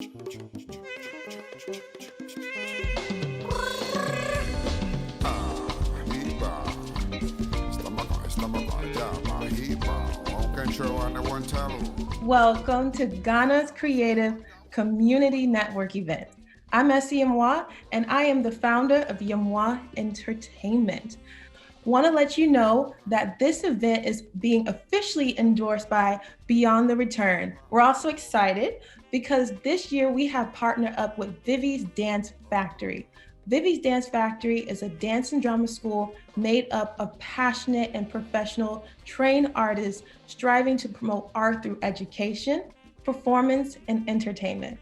Welcome to Ghana's Creative Community Network event. I'm Essie Yamwa, and I am the founder of Yamwa Entertainment. Want to let you know that this event is being officially endorsed by Beyond the Return. We're also excited because this year we have partnered up with Vivi's Dance Factory. Vivi's Dance Factory is a dance and drama school made up of passionate and professional trained artists striving to promote art through education, performance, and entertainment.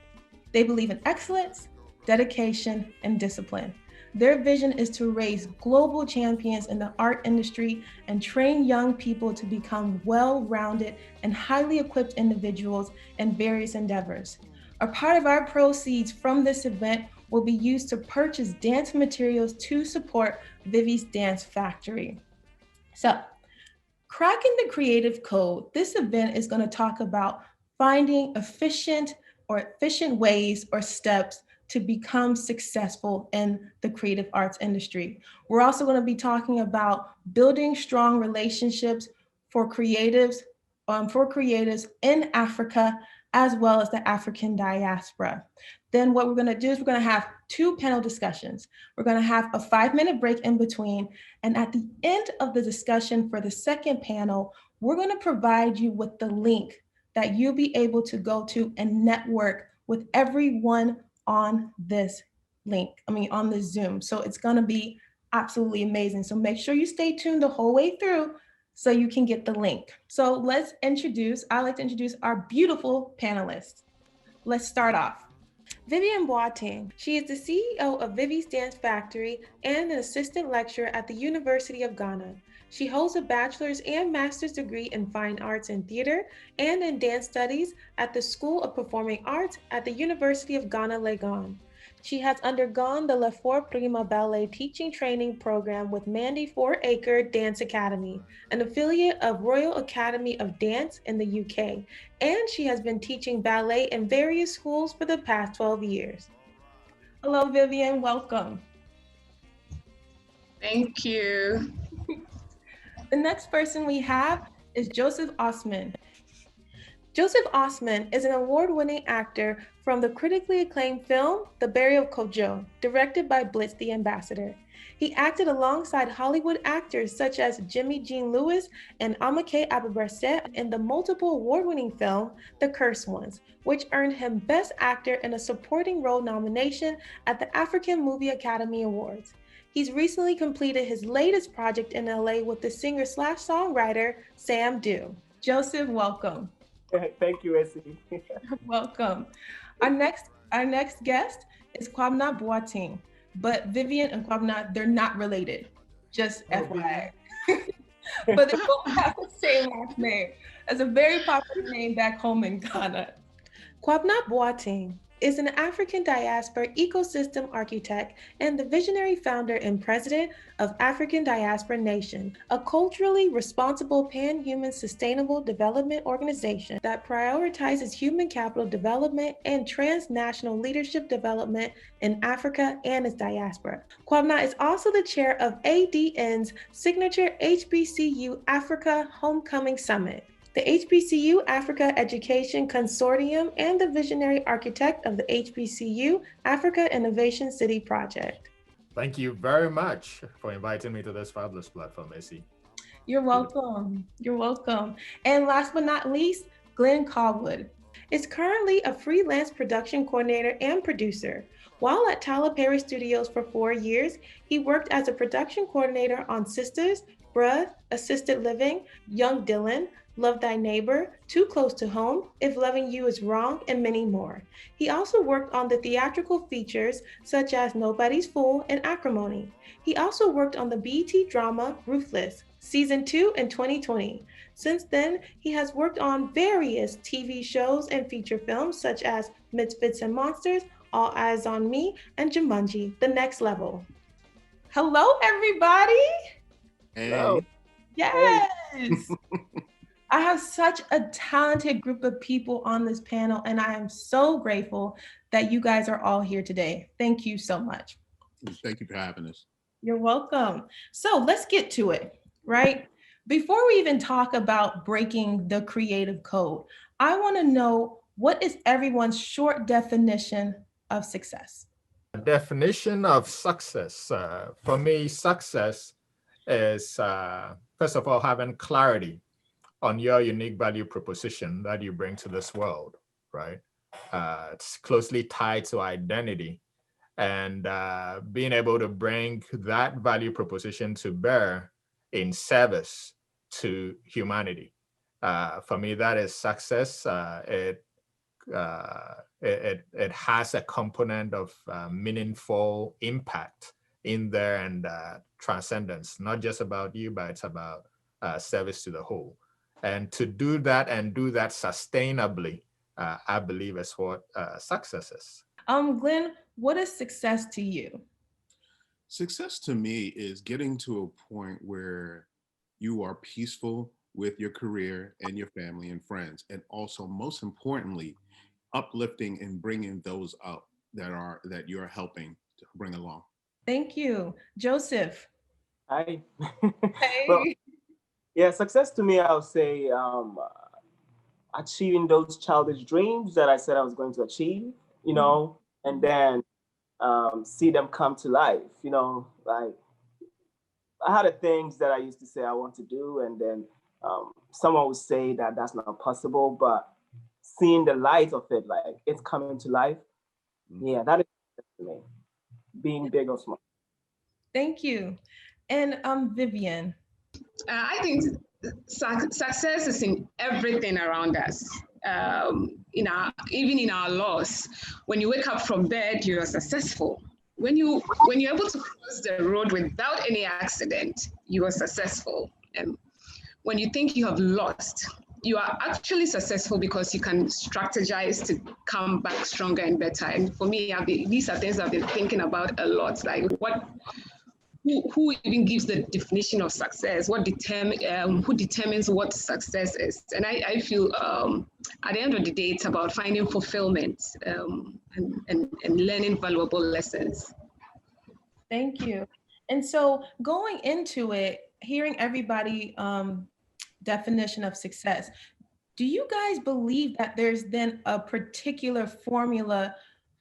They believe in excellence, dedication, and discipline. Their vision is to raise global champions in the art industry and train young people to become well-rounded and highly equipped individuals in various endeavors. A part of our proceeds from this event will be used to purchase dance materials to support Vivi's Dance Factory. So, cracking the creative code, this event is going to talk about finding efficient ways or steps to become successful in the creative arts industry. We're also going to be talking about building strong relationships for creatives in Africa, as well as the African diaspora. Then what we're going to do is we're going to have two panel discussions. We're going to have a 5-minute break in between. And at the end of the discussion for the second panel, we're going to provide you with the link that you'll be able to go to and network with everyone on this on this Zoom. So it's going to be absolutely amazing. So make sure you stay tuned the whole way through so you can get the link. So I'd like to introduce our beautiful panelists. Let's start off. Vivian Boateng. She is the CEO of Vivi's Dance Factory and an assistant lecturer at the University of Ghana. She holds a bachelor's and master's degree in fine arts and theater and in dance studies at the School of Performing Arts at the University of Ghana, Legon. She has undergone the Le Four Prima Ballet teaching training program with Mandy 4-Acre Dance Academy, an affiliate of Royal Academy of Dance in the UK, and she has been teaching ballet in various schools for the past 12 years. Hello, Vivian, welcome. Thank you. The next person we have is Joseph Otsiman. Joseph Otsiman is an award-winning actor from the critically acclaimed film, The Burial of Kojo, directed by Blitz the Ambassador. He acted alongside Hollywood actors such as Jimmy Jean Lewis and Amake Abebrese in the multiple award-winning film, The Cursed Ones, which earned him Best Actor in a Supporting Role nomination at the African Movie Academy Awards. He's recently completed his latest project in LA with the singer/songwriter Sam Dew. Joseph, welcome. Thank you, Essie. Welcome. Our next guest is Kwabena Boateng, but Vivian and Kwabena, they're not related, just FYI. But they both have the same last name. It's a very popular name back home in Ghana. Kwabena Boateng is an African diaspora ecosystem architect and the visionary founder and president of African Diaspora Nation, a culturally responsible pan-human sustainable development organization that prioritizes human capital development and transnational leadership development in Africa and its diaspora. Kwabena is also the chair of ADN's signature HBCU Africa Homecoming Summit, the HBCU Africa Education Consortium, and the visionary architect of the HBCU Africa Innovation City Project. Thank you very much for inviting me to this fabulous platform, Essie. You're welcome. You're welcome. And last but not least, Glenn Callwood is currently a freelance production coordinator and producer. While at Tyler Perry Studios for 4 years, he worked as a production coordinator on Sisters, Bruh, Assisted Living, Young Dylan, Love Thy Neighbor, Too Close to Home, If Loving You Is Wrong, and many more. He also worked on the theatrical features such as Nobody's Fool and Acrimony. He also worked on the BET drama Ruthless, Season 2 in 2020. Since then, he has worked on various TV shows and feature films such as Misfits and Monsters, All Eyes on Me, and Jumanji, The Next Level. Hello, everybody. Hey. Yes. I have such a talented group of people on this panel, and I am so grateful that you guys are all here today. Thank you so much. Thank you for having us. You're welcome. So let's get to it, right? Before we even talk about breaking the creative code, I want to know, what is everyone's short definition of success? Definition of success. For me, success is, first of all, having clarity on your unique value proposition that you bring to this world, right? It's closely tied to identity, and being able to bring that value proposition to bear in service to humanity. For me, that is success. It has a component of meaningful impact in there, and transcendence, not just about you, but it's about service to the whole. And to do that and do that sustainably, I believe is what success is. Glenn, what is success to you? Success to me is getting to a point where you are peaceful with your career and your family and friends, and also, most importantly, uplifting and bringing those up that you're helping to bring along. Thank you. Joseph. Hi. Well, Hey. yeah, success to me, I would say achieving those childish dreams that I said I was going to achieve, and then see them come to life, like I had the things that I used to say I want to do, and then someone would say that that's not possible, but seeing the light of it, like it's coming to life, yeah, that is to me, being big or small. Thank you. And Vivian. I think success is in everything around us. Even in our laws, when you wake up from bed, you are successful. When you're able to cross the road without any accident, you are successful. And when you think you have lost, you are actually successful because you can strategize to come back stronger and better. And for me, these are things I've been thinking about a lot. Like who even gives the definition of success? Who determines what success is? And I feel at the end of the day, it's about finding fulfillment and learning valuable lessons. Thank you. And so going into it, hearing everybody definition of success, do you guys believe that there's then a particular formula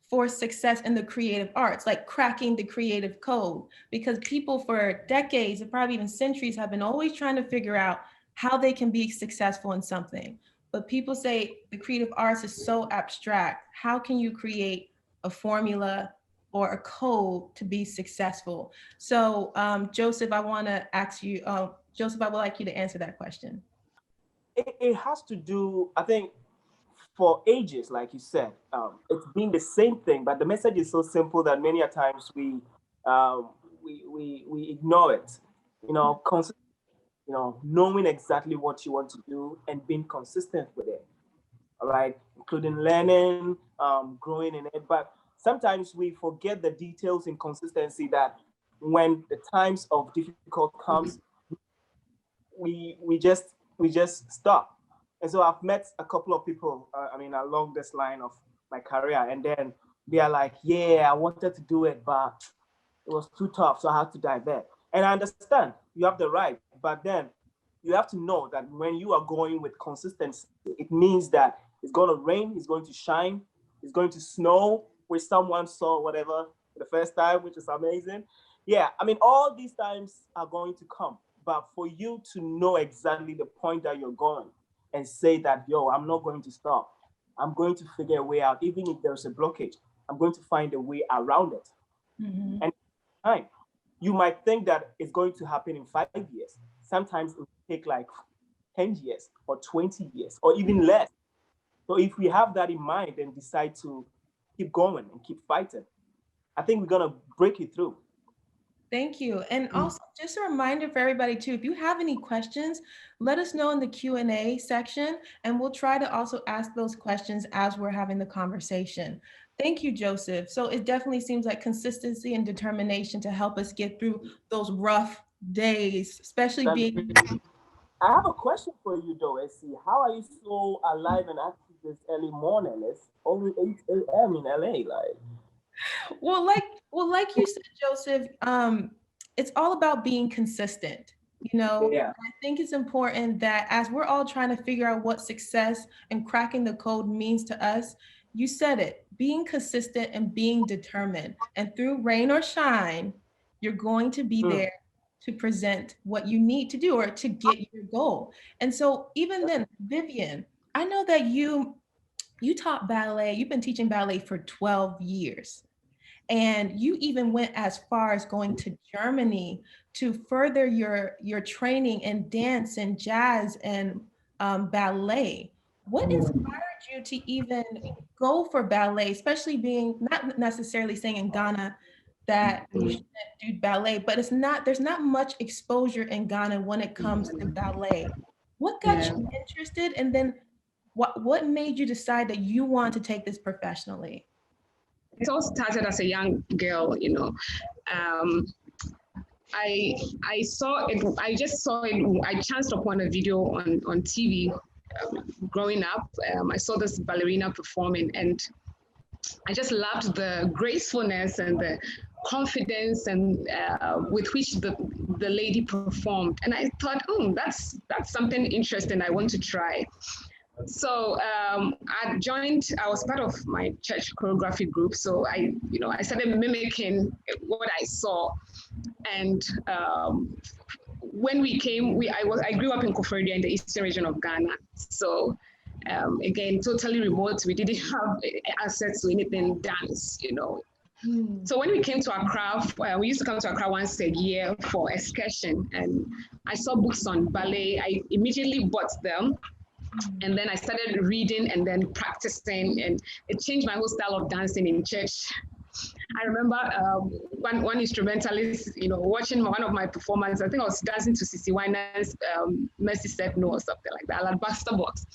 for success in the creative arts, like cracking the creative code? Because people for decades, and probably even centuries, have been always trying to figure out how they can be successful in something. But people say the creative arts is so abstract. How can you create a formula or a code to be successful? So Joseph, I want to ask you, Joseph, I would like you to answer that question. It has to do, I think, for ages, like you said, it's been the same thing, but the message is so simple that many a times we ignore it. Knowing exactly what you want to do and being consistent with it. All right, including learning, growing in it. But sometimes we forget the details in consistency, that when the times of difficult comes, we just stop. And so I've met a couple of people, along this line of my career, and then they are like, yeah, I wanted to do it, but it was too tough, so I had to divert. And I understand you have the right, but then you have to know that when you are going with consistency, it means that it's going to rain, it's going to shine, it's going to snow, which someone saw whatever the first time, which is amazing. Yeah, all these times are going to come, but for you to know exactly the point that you're going and say that, yo, I'm not going to stop. I'm going to figure a way out, even if there's a blockage, I'm going to find a way around it. Mm-hmm. And time, you might think that it's going to happen in 5 years. Sometimes it will take like 10 years or 20 years or even less. So if we have that in mind and decide to keep going and keep fighting, I think we're going to break it through. Thank you. And also just a reminder for everybody too, if you have any questions, let us know in the Q&A section, and we'll try to also ask those questions as we're having the conversation. Thank you, Joseph. So it definitely seems like consistency and determination to help us get through those rough days, especially being I have a question for you though, SC. How are you so alive and active this early morning? It's only 8 a.m. in LA. Like, Well, like you said, Joseph, it's all about being consistent. yeah. I think it's important that as we're all trying to figure out what success and cracking the code means to us, you said it, being consistent and being determined. And through rain or shine, you're going to be Mm. there to present what you need to do or to get your goal. And so even then, Vivian, I know that you taught ballet, you've been teaching ballet for 12 years. And you even went as far as going to Germany to further your training in dance and jazz and ballet. What inspired you to even go for ballet, especially being not necessarily saying in Ghana that you shouldn't do ballet, but there's not much exposure in Ghana when it comes to ballet. What got Yeah. you interested, and then what made you decide that you want to take this professionally? It all started as a young girl, Um, I saw it. I just saw it. I chanced upon a video on TV. Growing up, I saw this ballerina performing, and I just loved the gracefulness and the confidence and with which the lady performed. And I thought, oh, that's something interesting. I want to try. So I was part of my church choreography group. So I started mimicking what I saw. And when we came, I grew up in Koforidua in the eastern region of Ghana. So again, totally remote. We didn't have access to anything dance. So when we came to Accra, we used to come to Accra once a year for excursion, and I saw books on ballet. I immediately bought them. And then I started reading and then practicing, and it changed my whole style of dancing in church. I remember one instrumentalist, watching one of my performances. I think I was dancing to Sissy Winer's Mercy Said No or something like that, like Buster Box.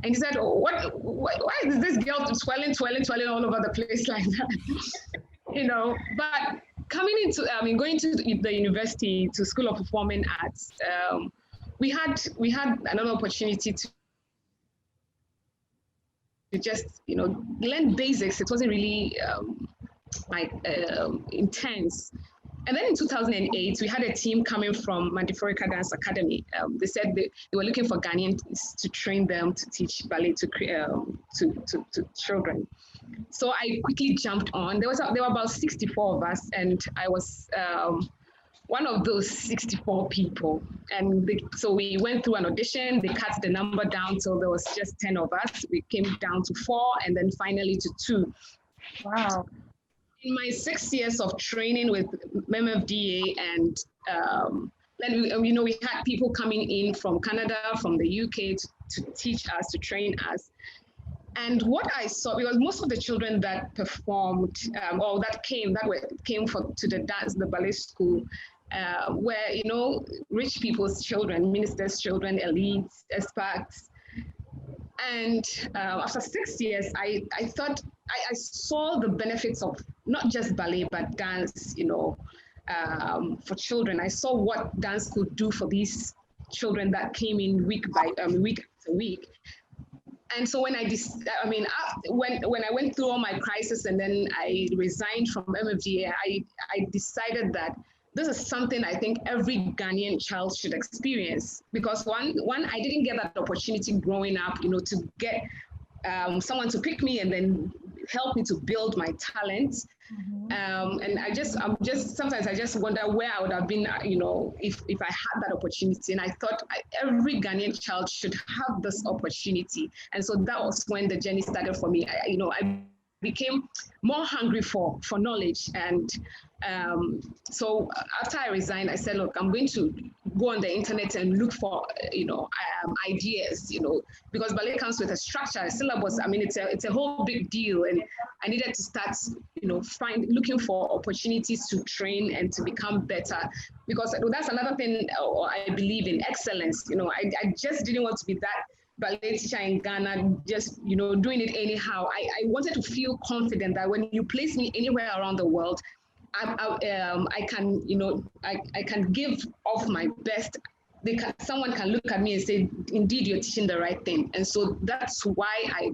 And he said, oh, why is this girl twirling all over the place like that? But coming into, going to the university, to School of Performing Arts, we had another opportunity to just learn basics. It wasn't really intense. And then in 2008, we had a team coming from Mandiforica Dance Academy. They said they were looking for Ghanaians to train them to teach ballet to children. So I quickly jumped on. There were about 64 of us, and I was one of those 64 people. And so we went through an audition. They cut the number down till there was just 10 of us. We came down to 4, and then finally to 2. Wow. In my 6 years of training with MFDA, and then we had people coming in from Canada, from the UK to teach us, to train us. And what I saw, because most of the children that performed or that came to the ballet school were rich people's children, ministers' children, elites, experts. And after 6 years, I thought I saw the benefits of not just ballet but dance, for children. I saw what dance could do for these children that came in week after week. And so when when I went through all my crisis and then I resigned from MFDA, I decided that this is something I think every Ghanaian child should experience, because one, I didn't get that opportunity growing up, to get someone to pick me and then help me to build my talent. And sometimes I just wonder where I would have been, if I had that opportunity. And I thought every Ghanaian child should have this opportunity. And so that was when the journey started for me. I became more hungry for knowledge. And so after I resigned, I said, look, I'm going to go on the internet and look for, ideas, because ballet comes with a structure, a syllabus. I mean, it's a whole big deal. And I needed to start, looking for opportunities to train and to become better, because that's another thing I believe in, excellence. I just didn't want to be that ballet teacher in Ghana, just doing it anyhow. I wanted to feel confident that when you place me anywhere around the world, I can give off my best someone can look at me and say, indeed, you're teaching the right thing. And so that's why I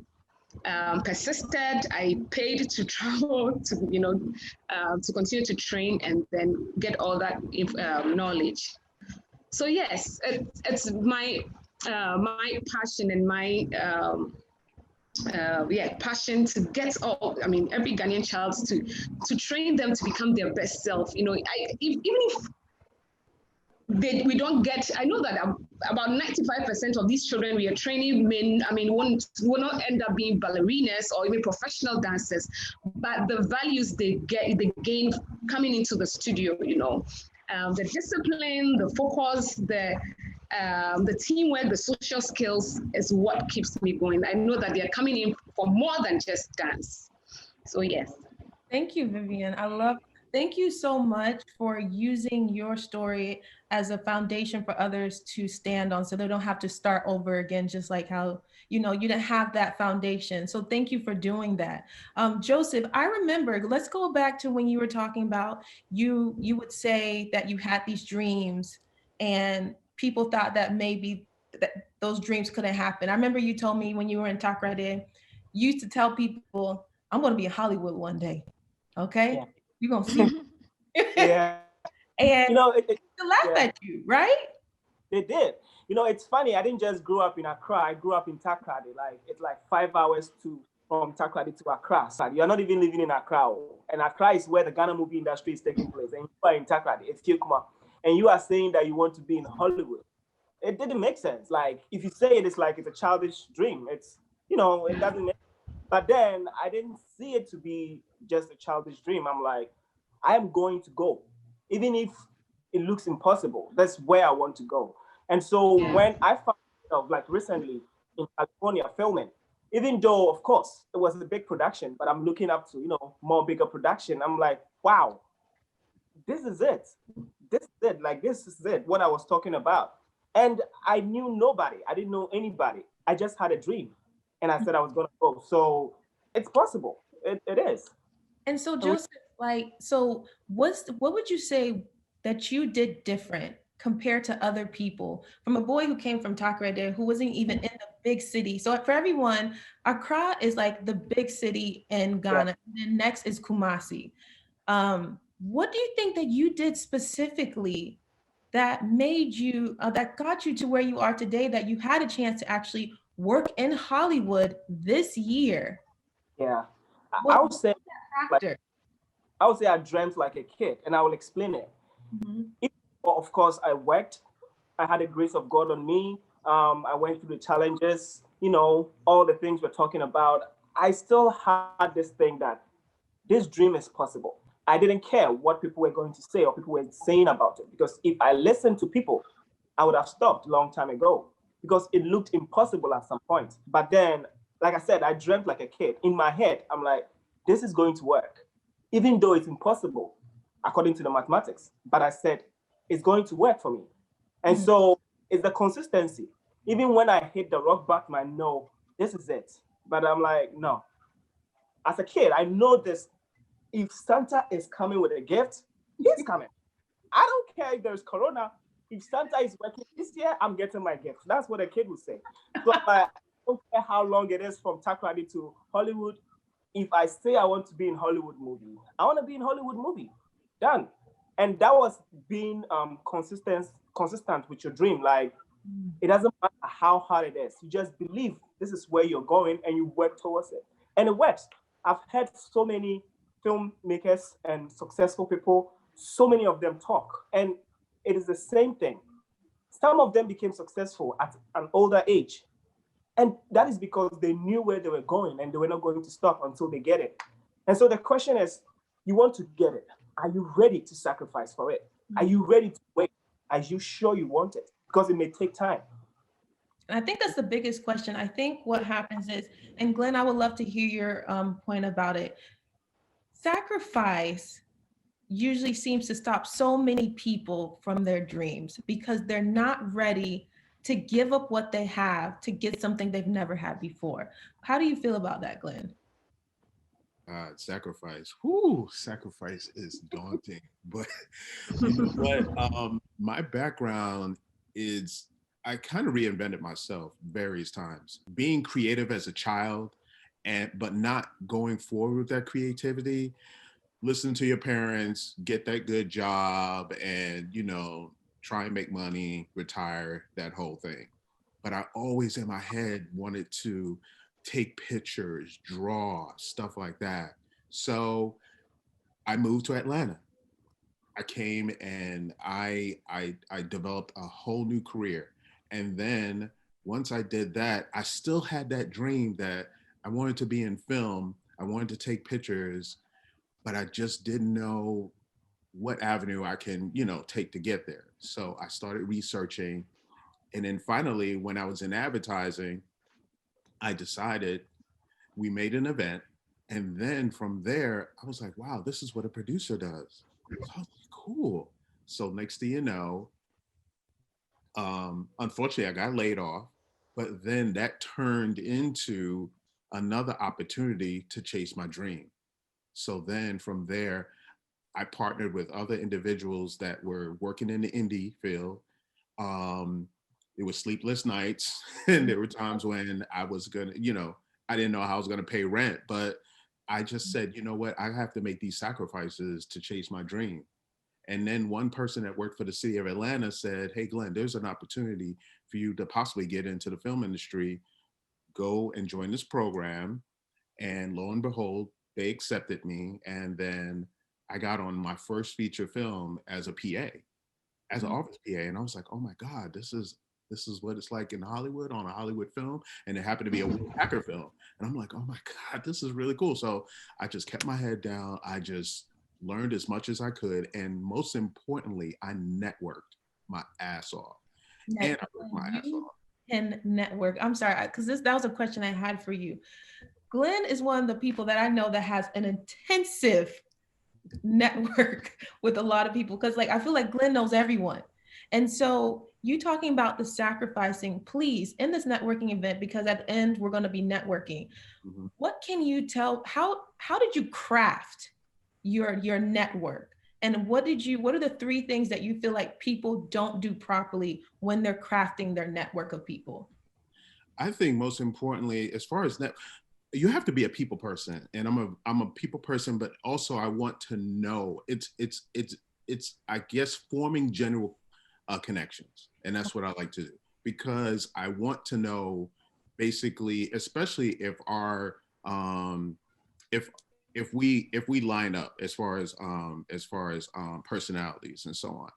persisted. I paid to travel to, to continue to train and then get all that knowledge. So yes, it's my passion and my passion to get every Ghanaian child to train them to become their best self. Even if we don't get, I know that about 95% of these children we are training will not end up being ballerinas or even professional dancers, but the values they gain coming into the studio, the discipline, the focus, the teamwork, the social skills is what keeps me going. I know that they're coming in for more than just dance. So yes. Thank you, Vivian. Thank you so much for using your story as a foundation for others to stand on so they don't have to start over again, just like how, you didn't have that foundation. So thank you for doing that. Joseph, I remember, let's go back to when you were talking about, you would say that you had these dreams and people thought that maybe that those dreams couldn't happen. I remember you told me when you were in Takoradi, you used to tell people, I'm going to be in Hollywood one day. Okay, yeah. You're gonna see. Yeah, and they laugh at you, right? They did. It's funny. I didn't just grow up in Accra. I grew up in Takoradi. It's like 5 hours from Takoradi to Accra. So you're not even living in Accra, and Accra is where the Ghana movie industry is taking place. And you are in Takoradi, it's Kyokuma, and you are saying that you want to be in Hollywood. It didn't make sense. Like if you say it, it's like it's a childish dream. It's it doesn't make. But then I didn't see it to be just a childish dream. I'm like, I am going to go. Even if it looks impossible, that's where I want to go. And so when I found myself, like recently in California filming, even though, of course, it was a big production, but I'm looking up to, more bigger production. I'm like, wow, this is it. This is it. Like, this is it, what I was talking about. And I knew nobody. I didn't know anybody. I just had a dream. And I said I was going to go. So it's possible. It is. And so, Joseph, what would you say that you did different compared to other people, from a boy who came from Takoradi, who wasn't even in the big city? So for everyone, Accra is like the big city in Ghana. Yeah. And then next is Kumasi. What do you think that you did specifically that made you, that got you to where you are today, that you had a chance to actually work in Hollywood this year? Yeah, I would say I dreamt like a kid, and I will explain it. Mm-hmm. Of course, I worked. I had the grace of God on me. I went through the challenges, all the things we're talking about. I still had this thing that this dream is possible. I didn't care what people were going to say or people were saying about it, because if I listened to people, I would have stopped a long time ago, because it looked impossible at some point. But then, like I said, I dreamt like a kid. In my head, I'm like, this is going to work, even though it's impossible according to the mathematics. But I said, it's going to work for me. And so it's the consistency. Even when I hit the rock bottom, I know this is it. But I'm like, no. As a kid, I know this. If Santa is coming with a gift, he's coming. I don't care if there's Corona. If Santa is working this year, I'm getting my gift. That's what a kid would say. So I don't care how long it is from Takoradi to Hollywood. If I say I want to be in Hollywood movie, I want to be in Hollywood movie. Done. And that was being consistent with your dream. Like, it doesn't matter how hard it is. You just believe this is where you're going and you work towards it. And it works. I've heard so many filmmakers and successful people, so many of them talk. And it is the same thing. Some of them became successful at an older age. And that is because they knew where they were going and they were not going to stop until they get it. And so the question is, you want to get it. Are you ready to sacrifice for it? Are you ready to wait? Are you sure you want it? Because it may take time. And I think that's the biggest question. I think what happens is, and Glenn, I would love to hear your point about it. Sacrifice usually seems to stop so many people from their dreams because they're not ready to give up what they have to get something they've never had before. How do you feel about that, Glenn? Sacrifice. Sacrifice is daunting. But you know what? My background is I kind of reinvented myself various times. Being creative as a child, but not going forward with that creativity. Listen to your parents, get that good job, and try and make money, retire, that whole thing. But I always in my head wanted to take pictures, draw, stuff like that. So I moved to Atlanta. I came and I developed a whole new career. And then once I did that, I still had that dream that I wanted to be in film. I wanted to take pictures, but I just didn't know what avenue I can, take to get there. So I started researching. And then finally, when I was in advertising, I decided we made an event. And then from there, I was like, wow, this is what a producer does. So I was like, cool. So next thing you know, unfortunately, I got laid off, but then that turned into another opportunity to chase my dream. So then from there, I partnered with other individuals that were working in the indie field. Um, it was sleepless nights, and there were times when I was gonna, I didn't know how I was gonna pay rent, but I just said, you know what, I have to make these sacrifices to chase my dream. And then one person that worked for the city of Atlanta said, hey, Glenn, there's an opportunity for you to possibly get into the film industry. Go and join this program. And lo and behold, they accepted me. And then I got on my first feature film as a PA, as an office PA. And I was like, oh my God, this is what it's like in Hollywood on a Hollywood film. And it happened to be a Will Packer film. And I'm like, oh my God, this is really cool. So I just kept my head down. I just learned as much as I could. And most importantly, I networked my ass off. And I worked my ass off. And network. I'm sorry, because that was a question I had for you. Glenn is one of the people that I know that has an intensive network with a lot of people, because I feel like Glenn knows everyone. And so you talking about the sacrificing, please, in this networking event, because at the end we're going to be networking. Mm-hmm. What can you tell, how did you craft your network? And what are the 3 things that you feel like people don't do properly when they're crafting their network of people? I think most importantly, as far as you have to be a people person, and I'm a people person, but also I want to know. It's I guess forming general connections, and that's what I like to do, because I want to know, basically, especially if our if we line up as far as personalities and so on.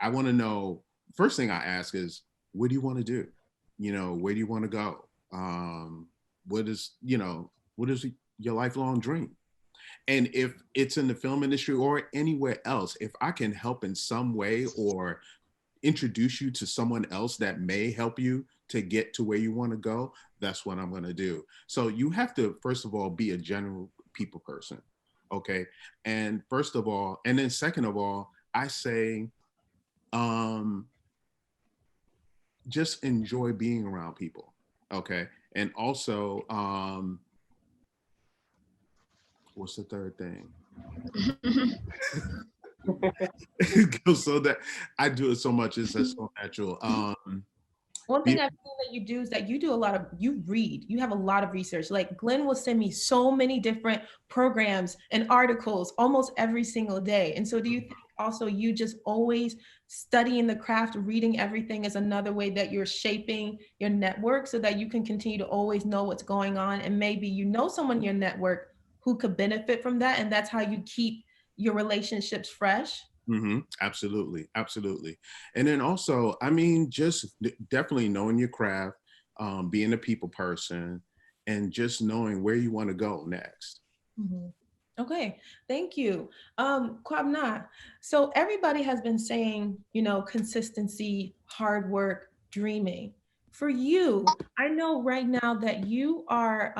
I want to know. First thing I ask is, what do you want to do? Where do you want to go? What is your lifelong dream? And if it's in the film industry or anywhere else, if I can help in some way or introduce you to someone else that may help you to get to where you want to go, that's what I'm going to do. So you have to, first of all, be a general people person. Okay. And first of all, and then second of all, I say, just enjoy being around people. Okay. And also, what's the third thing? So that I do it so much, it's so natural. One thing I've seen that you do is that you read, you have a lot of research. Like Glenn will send me so many different programs and articles almost every single day. And so do you think also you just always studying the craft, reading everything is another way that you're shaping your network so that you can continue to always know what's going on, and maybe someone in your network who could benefit from that, and that's how you keep your relationships fresh? Mm-hmm. Absolutely. Absolutely. And then also, just definitely knowing your craft, being a people person, and just knowing where you want to go next. Mm-hmm. Okay, thank you. Kwabena, so everybody has been saying, consistency, hard work, dreaming. For you, I know right now that you are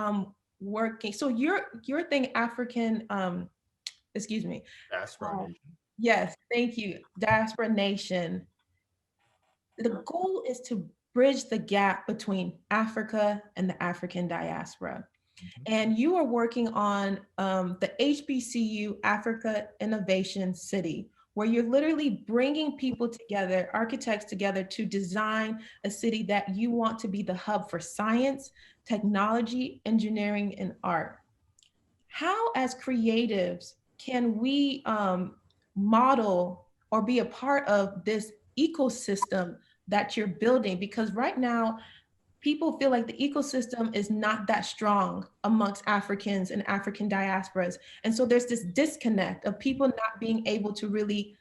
working. So your thing, African, excuse me. Diaspora Nation. Yes, thank you. Diaspora Nation. The goal is to bridge the gap between Africa and the African diaspora. And you are working on the HBCU Africa Innovation City, where you're literally bringing people together, architects together to design a city that you want to be the hub for science, technology, engineering, and art. How, as creatives, can we model or be a part of this ecosystem that you're building? Because right now, people feel like the ecosystem is not that strong amongst Africans and African diasporas. And so there's this disconnect of people not being able to really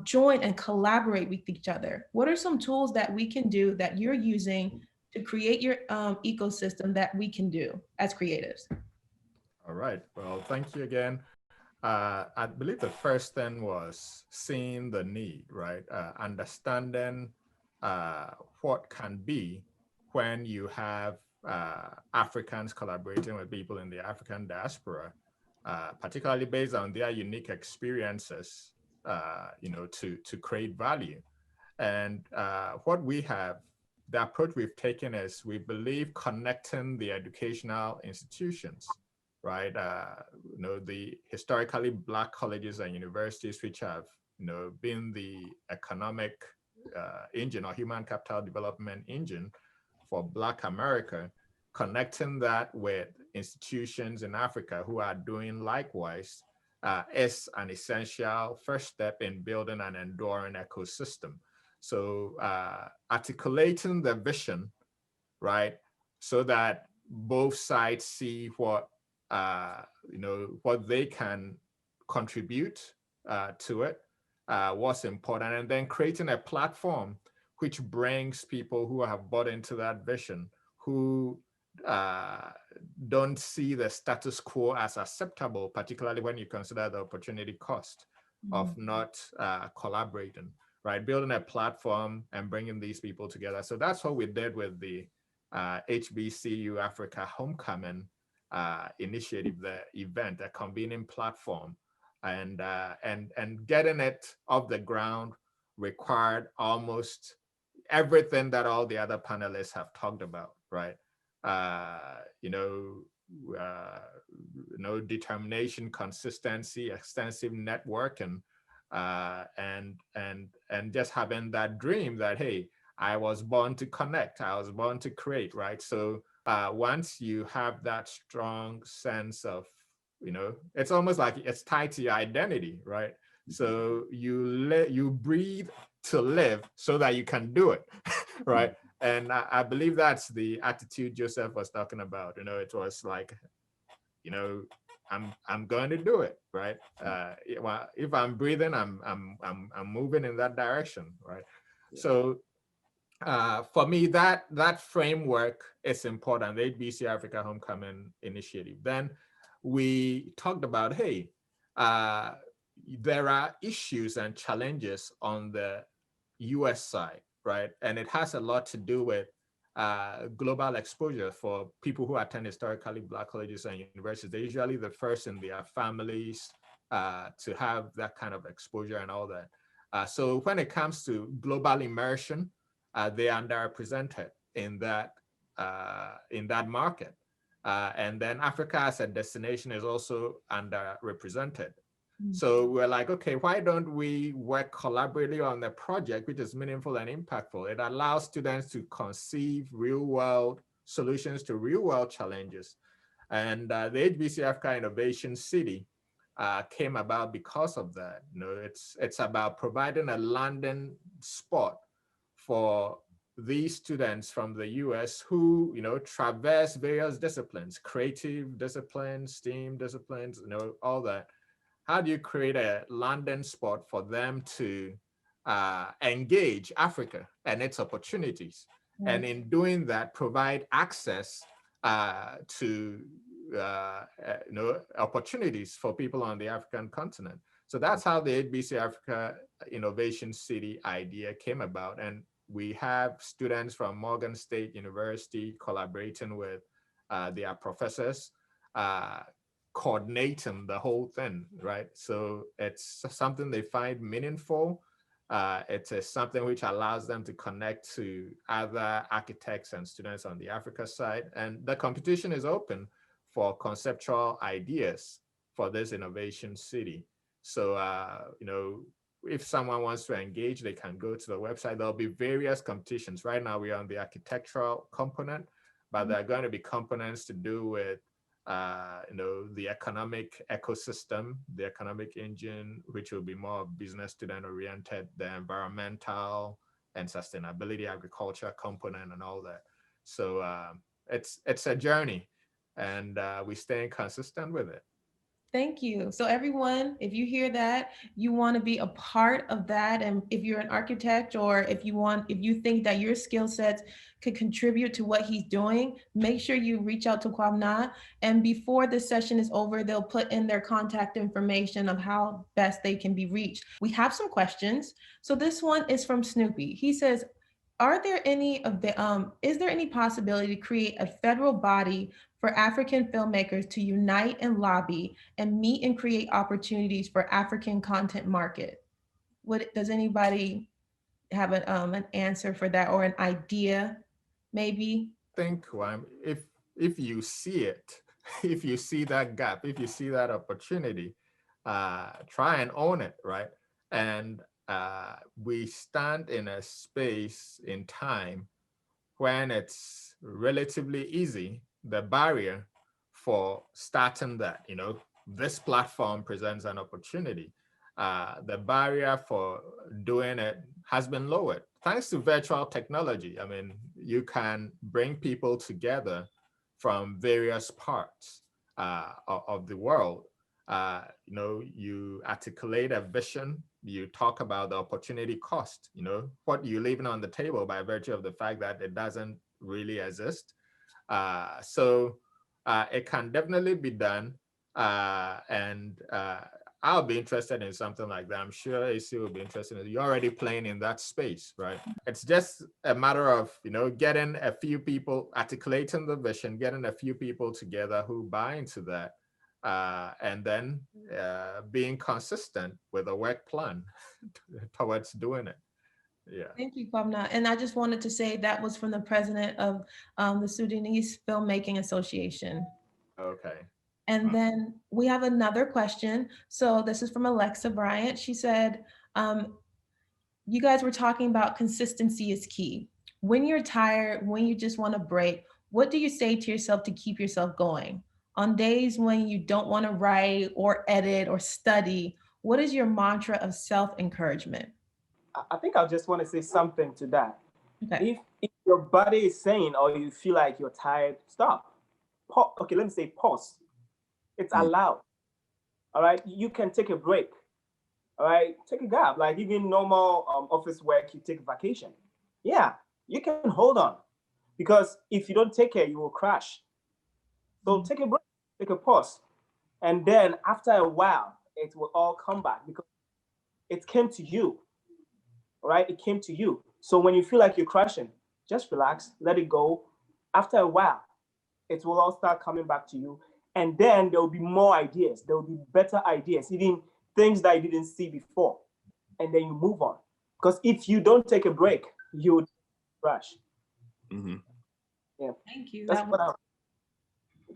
join and collaborate with each other. What are some tools that we can do that you're using to create your ecosystem that we can do as creatives? All right. Well, thank you again. I believe the first thing was seeing the need, right? Understanding what can be when you have Africans collaborating with people in the African diaspora, particularly based on their unique experiences, to create value. And what we have, the approach we've taken is we believe connecting the educational institutions, right? The historically Black colleges and universities, which have, been the economic engine or human capital development engine for Black America, connecting that with institutions in Africa who are doing likewise is an essential first step in building an enduring ecosystem. So articulating the vision, right, so that both sides see what what they can contribute to it, what's important, and then creating a platform which brings people who have bought into that vision, who don't see the status quo as acceptable, particularly when you consider the opportunity cost of not collaborating, right? Building a platform and bringing these people together. So that's what we did with the HBCU Africa Homecoming initiative, the event, a convening platform, and getting it off the ground required almost everything that all the other panelists have talked about, right? Determination, consistency, extensive networking, and just having that dream that, hey, I was born to connect, I was born to create, right? So once you have that strong sense of, it's almost like it's tied to your identity, right? So you breathe to live so that you can do it, right? And I believe that's the attitude Joseph was talking about. It was like, I'm going to do it, right? Well, if I'm breathing, I'm moving in that direction, right? Yeah. So for me, that framework is important. The HBC Africa Homecoming Initiative. Then we talked about, hey, there are issues and challenges on the US side, right? And it has a lot to do with global exposure for people who attend historically Black colleges and universities. They're usually the first in their families to have that kind of exposure and all that. So when it comes to global immersion, they are underrepresented in that market. And then Africa as a destination is also underrepresented. So we're like, okay, why don't we work collaboratively on a project which is meaningful and impactful? It allows students to conceive real-world solutions to real-world challenges. And the HBC Africa Innovation City came about because of that. It's about providing a landing spot for these students from the US who, traverse various disciplines, creative disciplines, STEAM disciplines, all that. How do you create a landing spot for them to engage Africa and its opportunities? Right. And in doing that, provide access to opportunities for people on the African continent. So that's how the HBC Africa Innovation City idea came about. And we have students from Morgan State University collaborating with their professors, coordinating the whole thing, right? So it's something they find meaningful. It's something which allows them to connect to other architects and students on the Africa side. And the competition is open for conceptual ideas for this innovation city. So, if someone wants to engage, they can go to the website. There'll be various competitions. Right now, we're on the architectural component, but there are going to be components to do with the economic ecosystem, the economic engine, which will be more business student oriented, the environmental and sustainability agriculture component and all that. So it's a journey, and we're staying consistent with it. Thank you. So everyone, if you hear that, you want to be a part of that. And if you're an architect, or if you think that your skill sets could contribute to what he's doing, make sure you reach out to Kwabena. And before this session is over, they'll put in their contact information of how best they can be reached. We have some questions. So this one is from Snoopy. He says, is there any possibility to create a federal body for African filmmakers to unite and lobby and meet and create opportunities for African content market? Does anybody have an answer for that, or an idea, maybe? I think if you see it, if you see that gap, if you see that opportunity, try and own it, right? And we stand in a space in time when it's relatively easy. The barrier for starting that, this platform presents an opportunity. The barrier for doing it has been lowered thanks to virtual technology. I mean, you can bring people together from various parts of the world. You articulate a vision, you talk about the opportunity cost, what you're leaving on the table by virtue of the fact that it doesn't really exist. So it can definitely be done. And I'll be interested in something like that. I'm sure AC will be interested in it. You're already playing in that space, right? It's just a matter of, getting a few people, articulating the vision, getting a few people together who buy into that. And then being consistent with a work plan towards doing it. Yeah. Thank you, Kwabena. And I just wanted to say that was from the president of the Sudanese Filmmaking Association. Okay. And then we have another question. So this is from Alexa Bryant. She said, you guys were talking about consistency is key. When you're tired, when you just want to break, what do you say to yourself to keep yourself going? On days when you don't want to write or edit or study, what is your mantra of self-encouragement? I think I just want to say something to that. Okay. If your body is saying, or you feel like you're tired, stop. Okay, let me say pause. It's allowed. All right, you can take a break. All right, take a gap. Like even normal office work, you take vacation. Yeah, you can hold on, because if you don't take care, you will crash. So take a break, take a pause, and then after a while, it will all come back because it came to you. All right, it came to you. So when you feel like you're crashing, just relax, let it go. After a while, it will all start coming back to you. And then there will be more ideas. There will be better ideas, even things that you didn't see before. And then you move on. Because if you don't take a break, you would crash. Mm-hmm. Yeah. Thank you.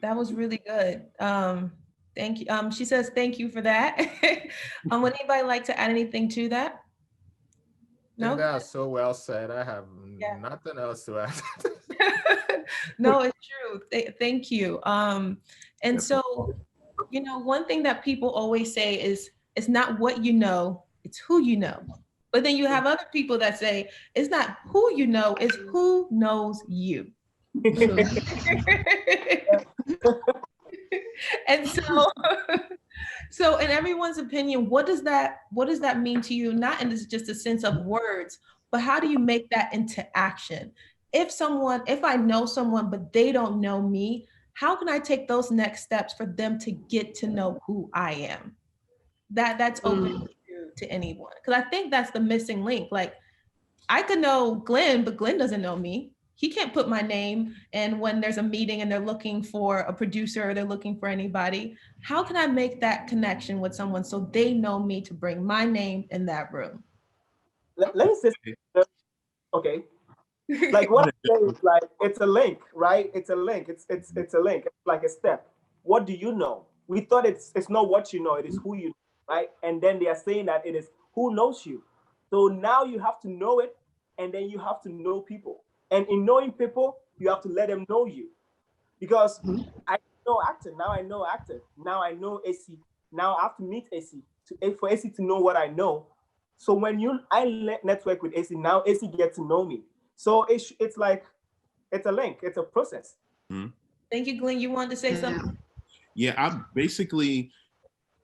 That was really good. Thank you. She says, thank you for that. Would anybody like to add anything to that? No, that's so well said. I have nothing else to add. No, it's true. Thank you. And so, one thing that people always say is, it's not what you know, it's who you know. But then you have other people that say, it's not who you know, it's who knows you. And so in everyone's opinion, what does that mean to you? Not in just a sense of words, but how do you make that into action? If I know someone, but they don't know me, how can I take those next steps for them to get to know who I am? That's open to anyone. Because I think that's the missing link. Like, I could know Glenn, but Glenn doesn't know me. He can't put my name. And when there's a meeting and they're looking for a producer or they're looking for anybody, how can I make that connection with someone so they know me to bring my name in that room? Let me say, okay. Like what I say is like, it's a link, right? It's a link. It's a link. It's like a step. What do you know? We thought it's not what you know, it is who you know, right? And then they are saying that it is who knows you. So now you have to know it, and then you have to know people. And in knowing people, you have to let them know you. Because I know actor, now I know actor. Now I know AC. Now I have to meet AC for AC to know what I know. So when I network with AC, now AC gets to know me. So it's like, it's a link, it's a process. Mm-hmm. Thank you, Glenn. You wanted to say something? Yeah, I basically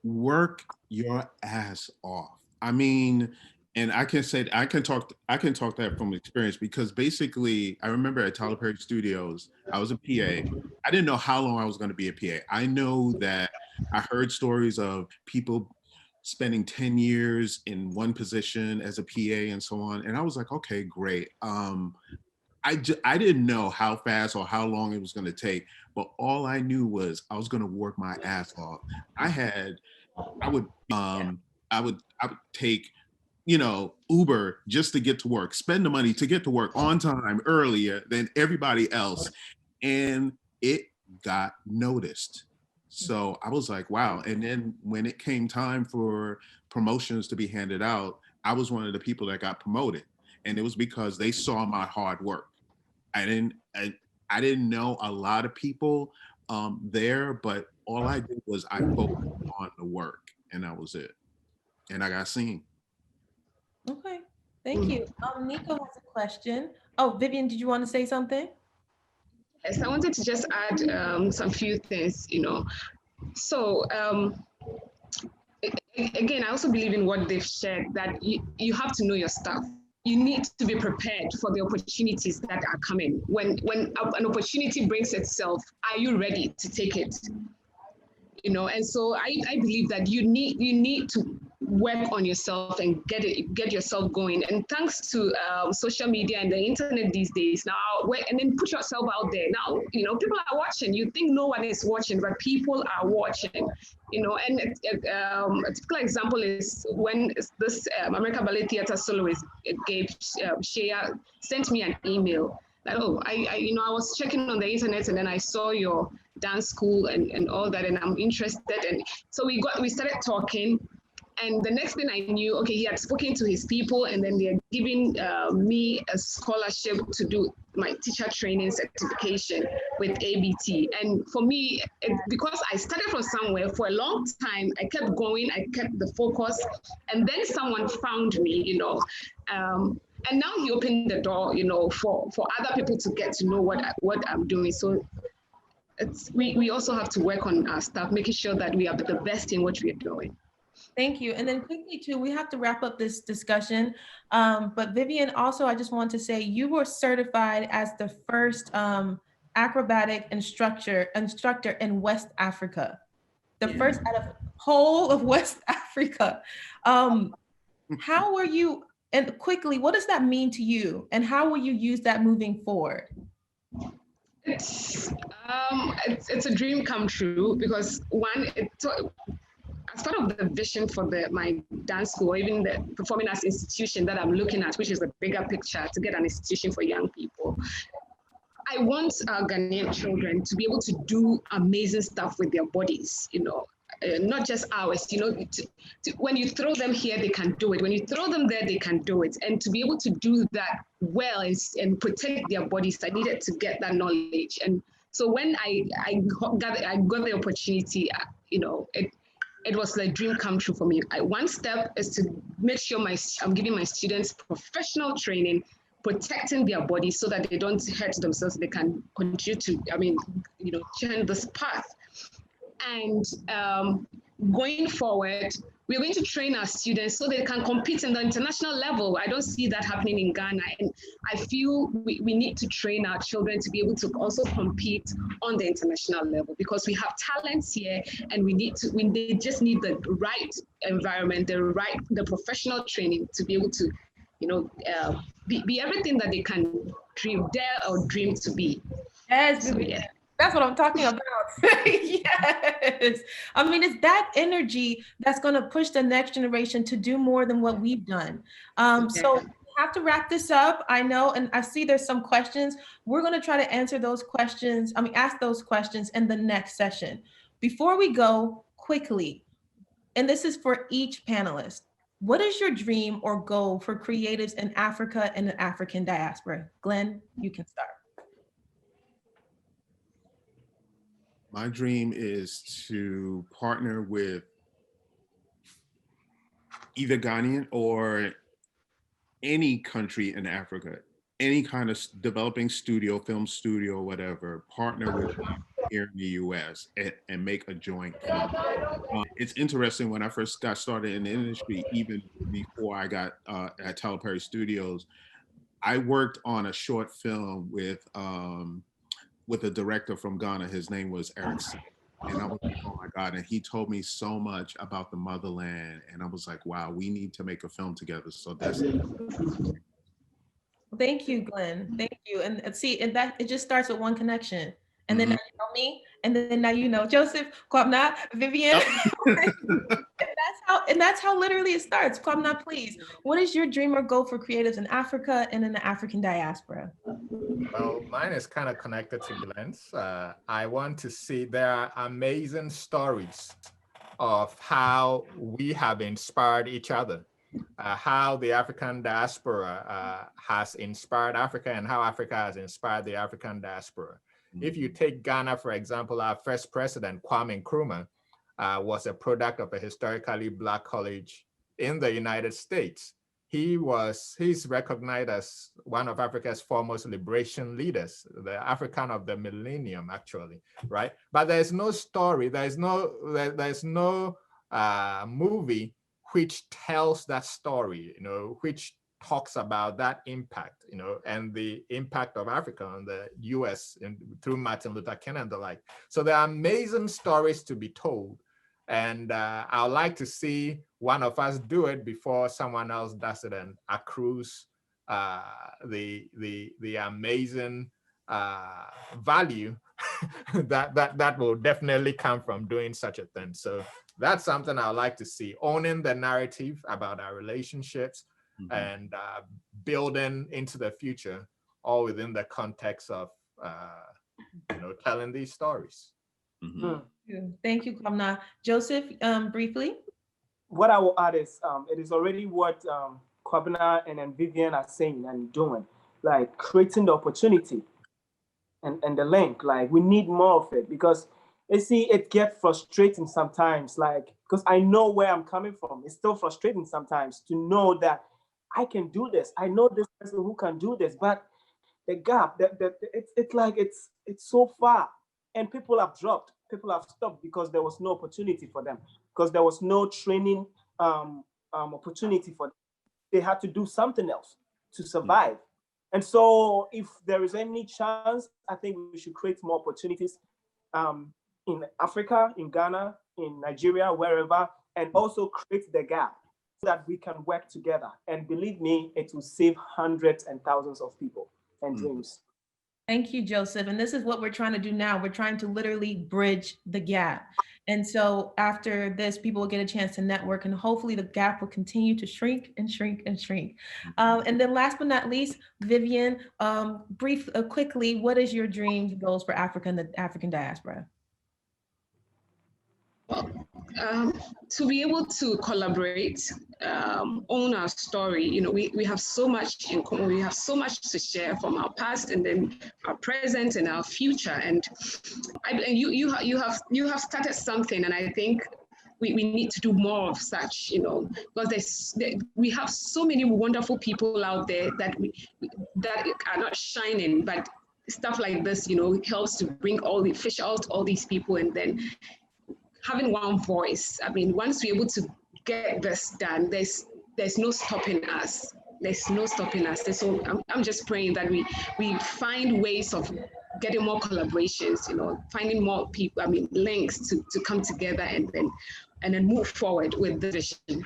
work your ass off. I mean, and I can talk that from experience, because basically I remember at Tyler Perry Studios, I was a PA. I didn't know how long I was going to be a PA. I know that I heard stories of people spending 10 years in one position as a PA and so on. And I was like, okay, great. I didn't know how fast or how long it was going to take, but all I knew was I was going to work my ass off. I would take, Uber just to get to work, spend the money to get to work on time earlier than everybody else. And it got noticed. So I was like, wow. And then when it came time for promotions to be handed out, I was one of the people that got promoted. And it was because they saw my hard work. I didn't know a lot of people there, but all I did was I focused on the work, and that was it. And I got seen. Okay, thank you. Nico has a question. Oh, Vivian, did you want to say something? Yes, I wanted to just add some few things, So again, I also believe in what they've shared, that you have to know your stuff. You need to be prepared for the opportunities that are coming. When an opportunity brings itself, are you ready to take it? And so I believe that you need to work on yourself and get yourself going. And thanks to social media and the internet these days now, and then put yourself out there. Now, people are watching. You think no one is watching, but people are watching. And a typical example is when this American Ballet Theatre soloist Shea sent me an email. Like, I was checking on the internet, and then I saw your dance school and all that, and I'm interested. And so we started talking, and the next thing I knew, okay, he had spoken to his people, and then they're giving me a scholarship to do my teacher training certification with ABT. And for me, because I started from somewhere for a long time, I kept going, I kept the focus, and then someone found me, and now he opened the door, for other people to get to know what I'm doing. So we also have to work on our stuff, making sure that we are the best in what we are doing. Thank you. And then quickly too, we have to wrap up this discussion. But Vivian, also, I just want to say you were certified as the first acrobatic instructor in West Africa, the first out of whole of West Africa. How were you? And quickly, what does that mean to you? And how will you use that moving forward? It's a dream come true, because one, as part of the vision for my dance school, or even the performing arts institution that I'm looking at, which is the bigger picture, to get an institution for young people. I want Ghanaian children to be able to do amazing stuff with their bodies, not just ours, when you throw them here, they can do it. When you throw them there, they can do it. And to be able to do that well and protect their bodies, I needed to get that knowledge. And so when I got the opportunity, it was like a dream come true for me. One step is to make sure I'm giving my students professional training, protecting their bodies so that they don't hurt themselves. They can continue to, turn this path. And going forward, we're going to train our students so they can compete in the international level. I don't see that happening in Ghana. And I feel we need to train our children to be able to also compete on the international level, because we have talents here, and they just need the right environment, the professional training to be able to, be everything that they can dare or dream to be. Yes, so, yeah. That's what I'm talking about. Yes. I mean, it's that energy that's going to push the next generation to do more than what we've done. So we have to wrap this up. I know, and I see there's some questions. We're going to try to answer those questions. Ask those questions in the next session. Before we go, quickly, and this is for each panelist, what is your dream or goal for creatives in Africa and the African diaspora? Glenn, you can start. My dream is to partner with either Ghanaian or any country in Africa, any kind of developing studio, film studio, whatever, partner with them here in the US and make a joint film. It's interesting, when I first got started in the industry, even before I got at Tyler Perry Studios, I worked on a short film with a director from Ghana. His name was Eric. And I was like, oh my God. And he told me so much about the motherland. And I was like, wow, we need to make a film together. So that's Thank you, Glenn. Thank you. And see, and that it just starts with one connection. And then now you know me, and then now you know Joseph, Kwabena, Vivian. and that's how literally it starts. Kwabena, please, what is your dream or goal for creatives in Africa and in the African diaspora? Well, mine is kind of connected to Glenn's. I want to see there are amazing stories of how we have inspired each other, how the African diaspora has inspired Africa and how Africa has inspired the African diaspora. If you take Ghana, for example, our first president, Kwame Nkrumah, was a product of a historically Black college in the United States. He's recognized as one of Africa's foremost liberation leaders, the African of the millennium, actually, right? But there's no story, there's no movie which tells that story, which talks about that impact, and the impact of Africa on the US through Martin Luther King and the like. So there are amazing stories to be told. And I'd like to see one of us do it before someone else does it and accrues the amazing value that will definitely come from doing such a thing. So that's something I'd like to see, owning the narrative about our relationships and building into the future, all within the context of telling these stories. Thank you, Kwabena. Joseph, briefly. What I will add is it is already what Kwabena and then Vivian are saying and doing, like creating the opportunity and the link. Like we need more of it, because you see, it gets frustrating sometimes, like, because I know where I'm coming from. It's still frustrating sometimes to know that I can do this. I know this person who can do this, but the gap, it's like it's so far, and people have dropped. People have stopped because there was no opportunity for them, because there was no training opportunity for them. They had to do something else to survive. And so if there is any chance, I think we should create more opportunities in Africa, in Ghana, in Nigeria, wherever, and also create the gap so that we can work together. And believe me, it will save hundreds and thousands of people and dreams. Thank you, Joseph. And this is what we're trying to do now. We're trying to literally bridge the gap. And so after this, people will get a chance to network, and hopefully the gap will continue to shrink and shrink and shrink. And then last but not least, Vivian, quickly, what is your dreams, goals for Africa and the African diaspora? To be able to collaborate, own our story, we have so much in common. We have so much to share from our past, and then our present and our future. And you have started something, and I think we need to do more of such, because we have so many wonderful people out there that are not shining, but stuff like this, helps to bring fish out all these people, and then having one voice. I mean, once we're able to get this done, there's no stopping us. There's no stopping us. So I'm just praying that we find ways of getting more collaborations, finding more people, links to come together and then move forward with the vision.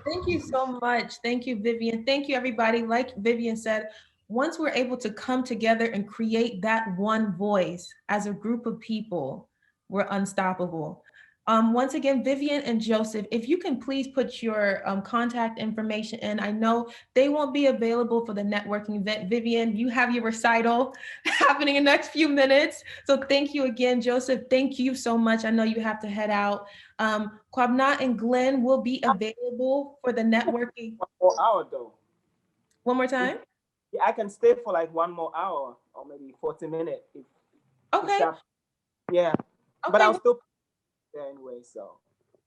Thank you so much. Thank you, Vivian. Thank you, everybody. Like Vivian said, once we're able to come together and create that one voice as a group of people, we're unstoppable. Once again, Vivian and Joseph, if you can please put your contact information in. I know they won't be available for the networking event. Vivian, you have your recital happening in the next few minutes. So thank you again, Joseph. Thank you so much. I know you have to head out. Kwabena and Glenn will be available for the networking. 1 more hour though. One more time? Yeah, I can stay for like 1 more hour or maybe 40 minutes. Okay. Yeah. Okay. But I'll still there anyway, so.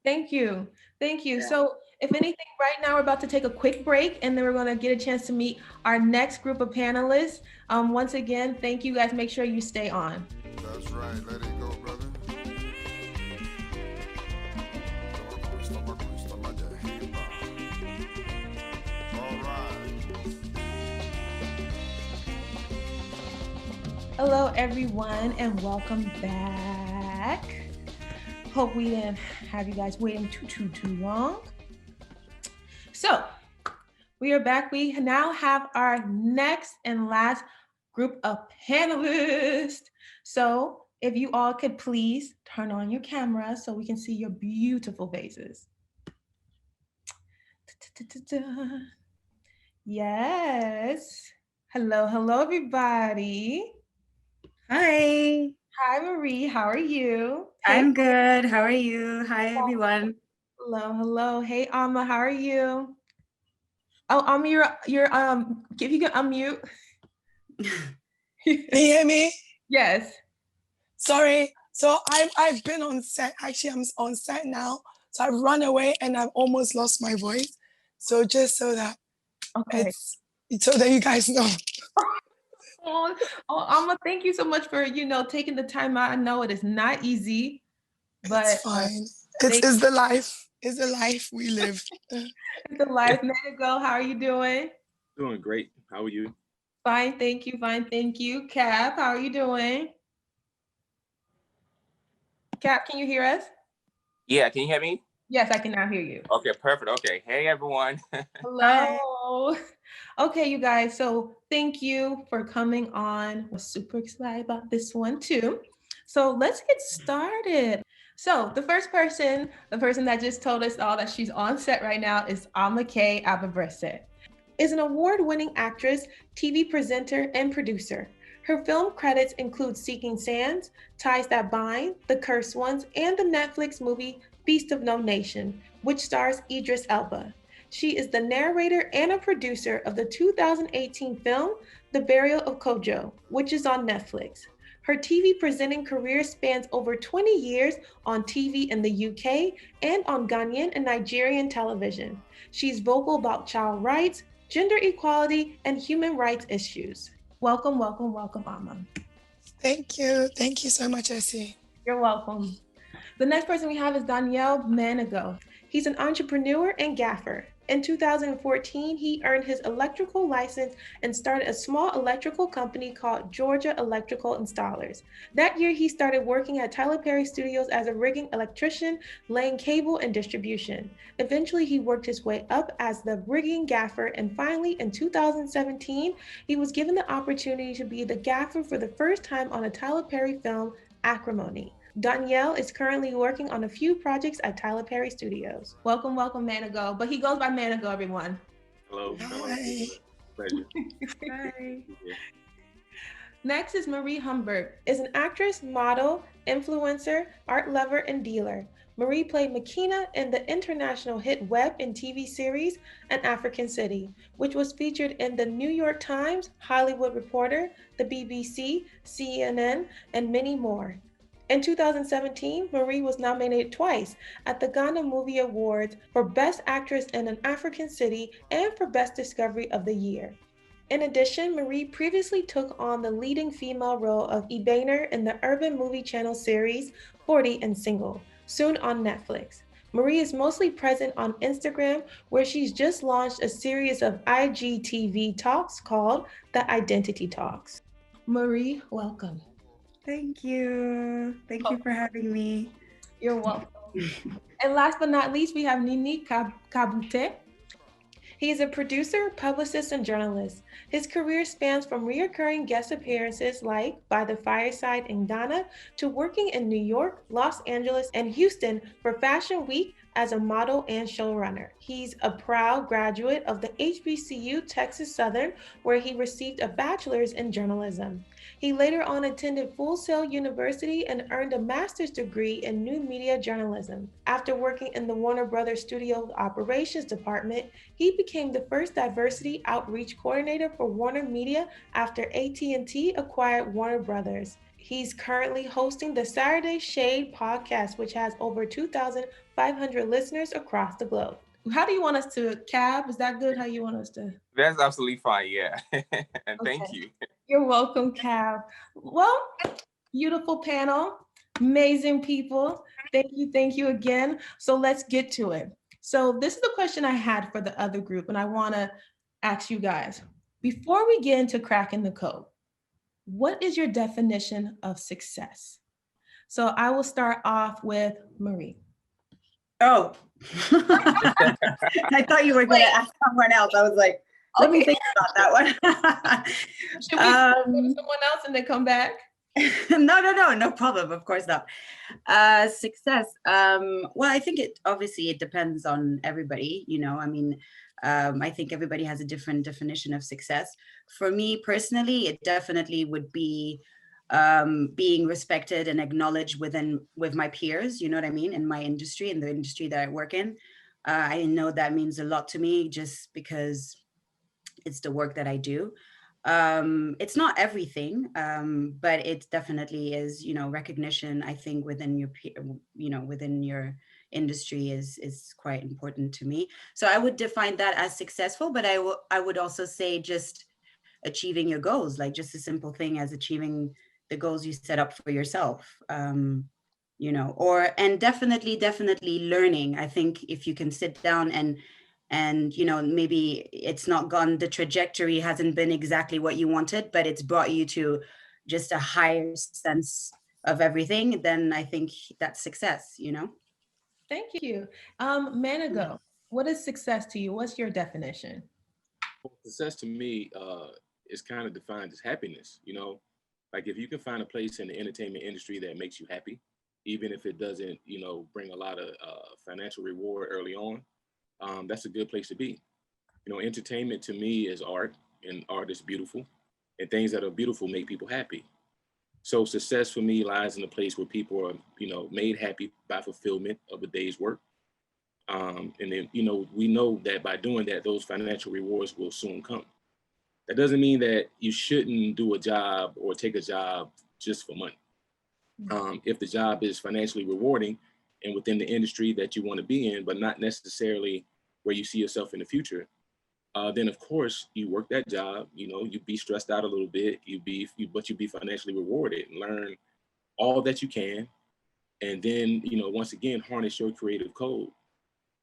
Thank you. Thank you. Yeah. So if anything, right now we're about to take a quick break and then we're going to get a chance to meet our next group of panelists. Once again, thank you guys. Make sure you stay on. That's right. Let it go, brother. All right. Hello, everyone, and welcome back. Hope we didn't have you guys waiting too long. So we are back. We now have our next and last group of panelists. So if you all could please turn on your camera so we can see your beautiful faces. Yes. Hello, everybody. Hi. Hi, Marie. How are you? I'm good. How are you? Hi, everyone. Hello. Hey, Amma. How are you? Oh, Amma, you're if you can unmute. Can you hear me? Yes. Sorry. So I've been on set. Actually, I'm on set now. So I've run away and I've almost lost my voice. So just so that so that you guys know. Oh, Amma, thank you so much for taking the time out. I know it is not easy, but it's fine. It's the life. It's the life we live. It's the life. Manigo, how are you doing? Doing great. How are you? Fine, thank you. Cap, how are you doing? Cap, can you hear us? Yeah, can you hear me? Yes, I can now hear you. Okay, perfect. Okay. Hey, everyone. Hello. Okay, you guys. So thank you for coming on. We're super excited about this one too. So let's get started. So the person that just told us all that she's on set right now is Abebrese. Is an award-winning actress, TV presenter, and producer. Her film credits include Seeking Sands, Ties That Bind, The Cursed Ones, and the Netflix movie Beast of No Nation, which stars Idris Elba. She is the narrator and a producer of the 2018 film The Burial of Kojo, which is on Netflix. Her TV presenting career spans over 20 years on TV in the UK and on Ghanaian and Nigerian television. She's vocal about child rights, gender equality, and human rights issues. Welcome, Amma. Thank you. Thank you so much, Essie. You're welcome. The next person we have is Donyelle Manigo. He's an entrepreneur and gaffer. In 2014, he earned his electrical license and started a small electrical company called Georgia Electrical Installers. That year, he started working at Tyler Perry Studios as a rigging electrician, laying cable and distribution. Eventually, he worked his way up as the rigging gaffer, and finally, in 2017, he was given the opportunity to be the gaffer for the first time on a Tyler Perry film, Acrimony. Donyelle is currently working on a few projects at Tyler Perry Studios. Welcome, Manigo. But he goes by Manigo, everyone. Hello. Hi. Pleasure. Hi. Next is Marie Humbert, is an actress, model, influencer, art lover, and dealer. Marie played Makina in the international hit web and TV series An African City, which was featured in the New York Times, Hollywood Reporter, the BBC, CNN, and many more. In 2017, Marie was nominated twice at the Ghana Movie Awards for Best Actress in an African City and for Best Discovery of the Year. In addition, Marie previously took on the leading female role of Kwabena in the Urban Movie Channel series 40 and Single, soon on Netflix. Marie is mostly present on Instagram, where she's just launched a series of IGTV talks called The Identity Talks. Marie, welcome. Thank you. Thank you for having me. You're welcome. And last but not least, we have Nene Kabutey. He is a producer, publicist, and journalist. His career spans from recurring guest appearances like By the Fireside in Ghana to working in New York, Los Angeles, and Houston for Fashion Week as a model and showrunner. He's a proud graduate of the HBCU Texas Southern, where he received a bachelor's in journalism. He later on attended Full Sail University and earned a master's degree in new media journalism. After working in the Warner Brothers Studio Operations Department, he became the first diversity outreach coordinator for Warner Media after AT&T acquired Warner Brothers. He's currently hosting the Saturday Shade podcast, which has over 2,500 listeners across the globe. How do you want us to, Cab? Is that good? How you want us to? That's absolutely fine, yeah. And thank you. You're welcome, Cab. Well, beautiful panel, amazing people. Thank you again. So let's get to it. So this is the question I had for the other group, and I want to ask you guys. Before we get into cracking the code, what is your definition of success? So I will start off with Marie. Oh, I thought you were going to ask someone else. I was like, let me think about that one. Should we go to someone else and then come back? No problem. Of course not. Success. Well, I think it depends on everybody. I think everybody has a different definition of success. For me personally, it definitely would be being respected and acknowledged with my peers, you know what I mean, in my industry, in the industry that I work in. I know that means a lot to me just because it's the work that I do. It's not everything, but it definitely is, recognition, I think, within your industry is quite important to me. So I would define that as successful, but I would also say just achieving your goals, like just a simple thing as achieving the goals you set up for yourself, and definitely learning. I think if you can sit down and maybe it's not gone, the trajectory hasn't been exactly what you wanted, but it's brought you to just a higher sense of everything, then I think that's success, Thank you. Manigo, what is success to you? What's your definition? Success to me is kind of defined as happiness. Like if you can find a place in the entertainment industry that makes you happy, even if it doesn't, bring a lot of financial reward early on, that's a good place to be. Entertainment to me is art, and art is beautiful, and things that are beautiful make people happy. So success for me lies in a place where people are, made happy by fulfillment of a day's work. And then, we know that by doing that, those financial rewards will soon come. That doesn't mean that you shouldn't do a job or take a job just for money. If the job is financially rewarding and within the industry that you want to be in, but not necessarily where you see yourself in the future, then of course you work that job, you be stressed out a little bit, but you be financially rewarded and learn all that you can. And then, once again, harness your creative code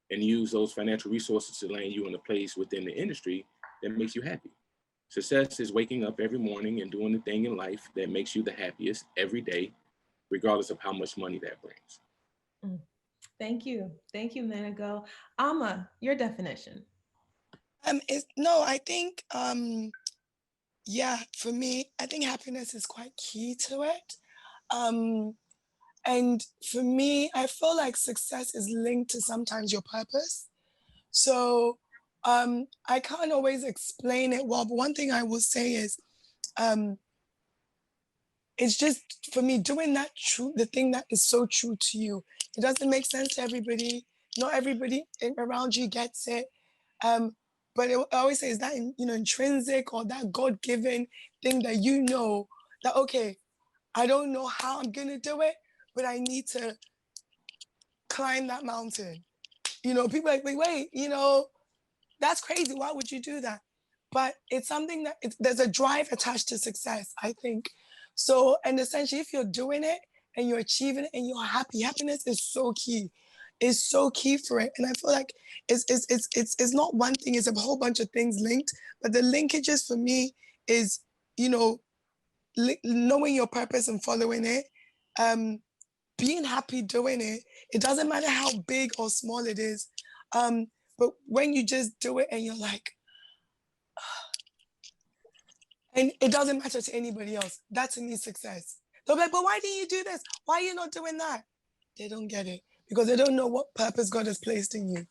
and use those financial resources to land you in a place within the industry that makes you happy. Success is waking up every morning and doing the thing in life that makes you the happiest every day, regardless of how much money that brings. Thank you, Manigo. Ama, your definition. I think, for me, I think happiness is quite key to it. And for me, I feel like success is linked to sometimes your purpose. So I can't always explain it well, but one thing I will say is, it's just for me doing the thing that is so true to you. It doesn't make sense to everybody. Not everybody around you gets it. But I always say is that intrinsic or that God-given thing that that, okay, I don't know how I'm gonna do it, but I need to climb that mountain. People are like, wait, that's crazy. Why would you do that? But it's something that there's a drive attached to success, I think. So, and essentially, if you're doing it and you're achieving it and you're happy, happiness is so key. It's so key for it. And I feel like it's not one thing, it's a whole bunch of things linked. But the linkages for me is, knowing your purpose and following it, being happy doing it. It doesn't matter how big or small it is. But when you just do it and you're like, and it doesn't matter to anybody else, that to me is success. They'll be like, but why didn't you do this? Why are you not doing that? They don't get it because they don't know what purpose God has placed in you.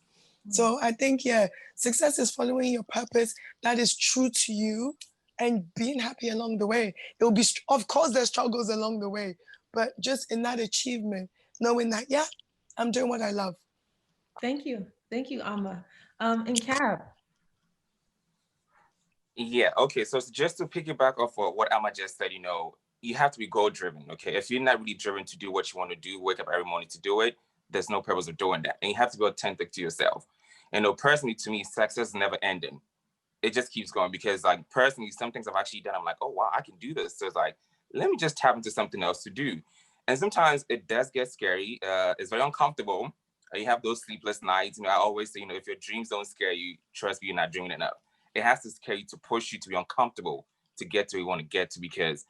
So I think, yeah, success is following your purpose that is true to you and being happy along the way. It will be, of course, there's struggles along the way, but just in that achievement, knowing that, yeah, I'm doing what I love. Thank you. Thank you, Amma. And Cab. Yeah, okay. So just to piggyback off of what Amma just said, you have to be goal driven. Okay. If you're not really driven to do what you want to do, wake up every morning to do it, there's no purpose of doing that. And you have to be authentic to yourself. Personally, to me, success is never ending. It just keeps going because, like, personally, some things I've actually done, I'm like, oh, wow, I can do this. So it's like, let me just tap into something else to do. And sometimes it does get scary. It's very uncomfortable. You have those sleepless nights. I always say, if your dreams don't scare you, trust me, you're not dreaming enough. It has to scare you to push you to be uncomfortable to get to where you want to get to, because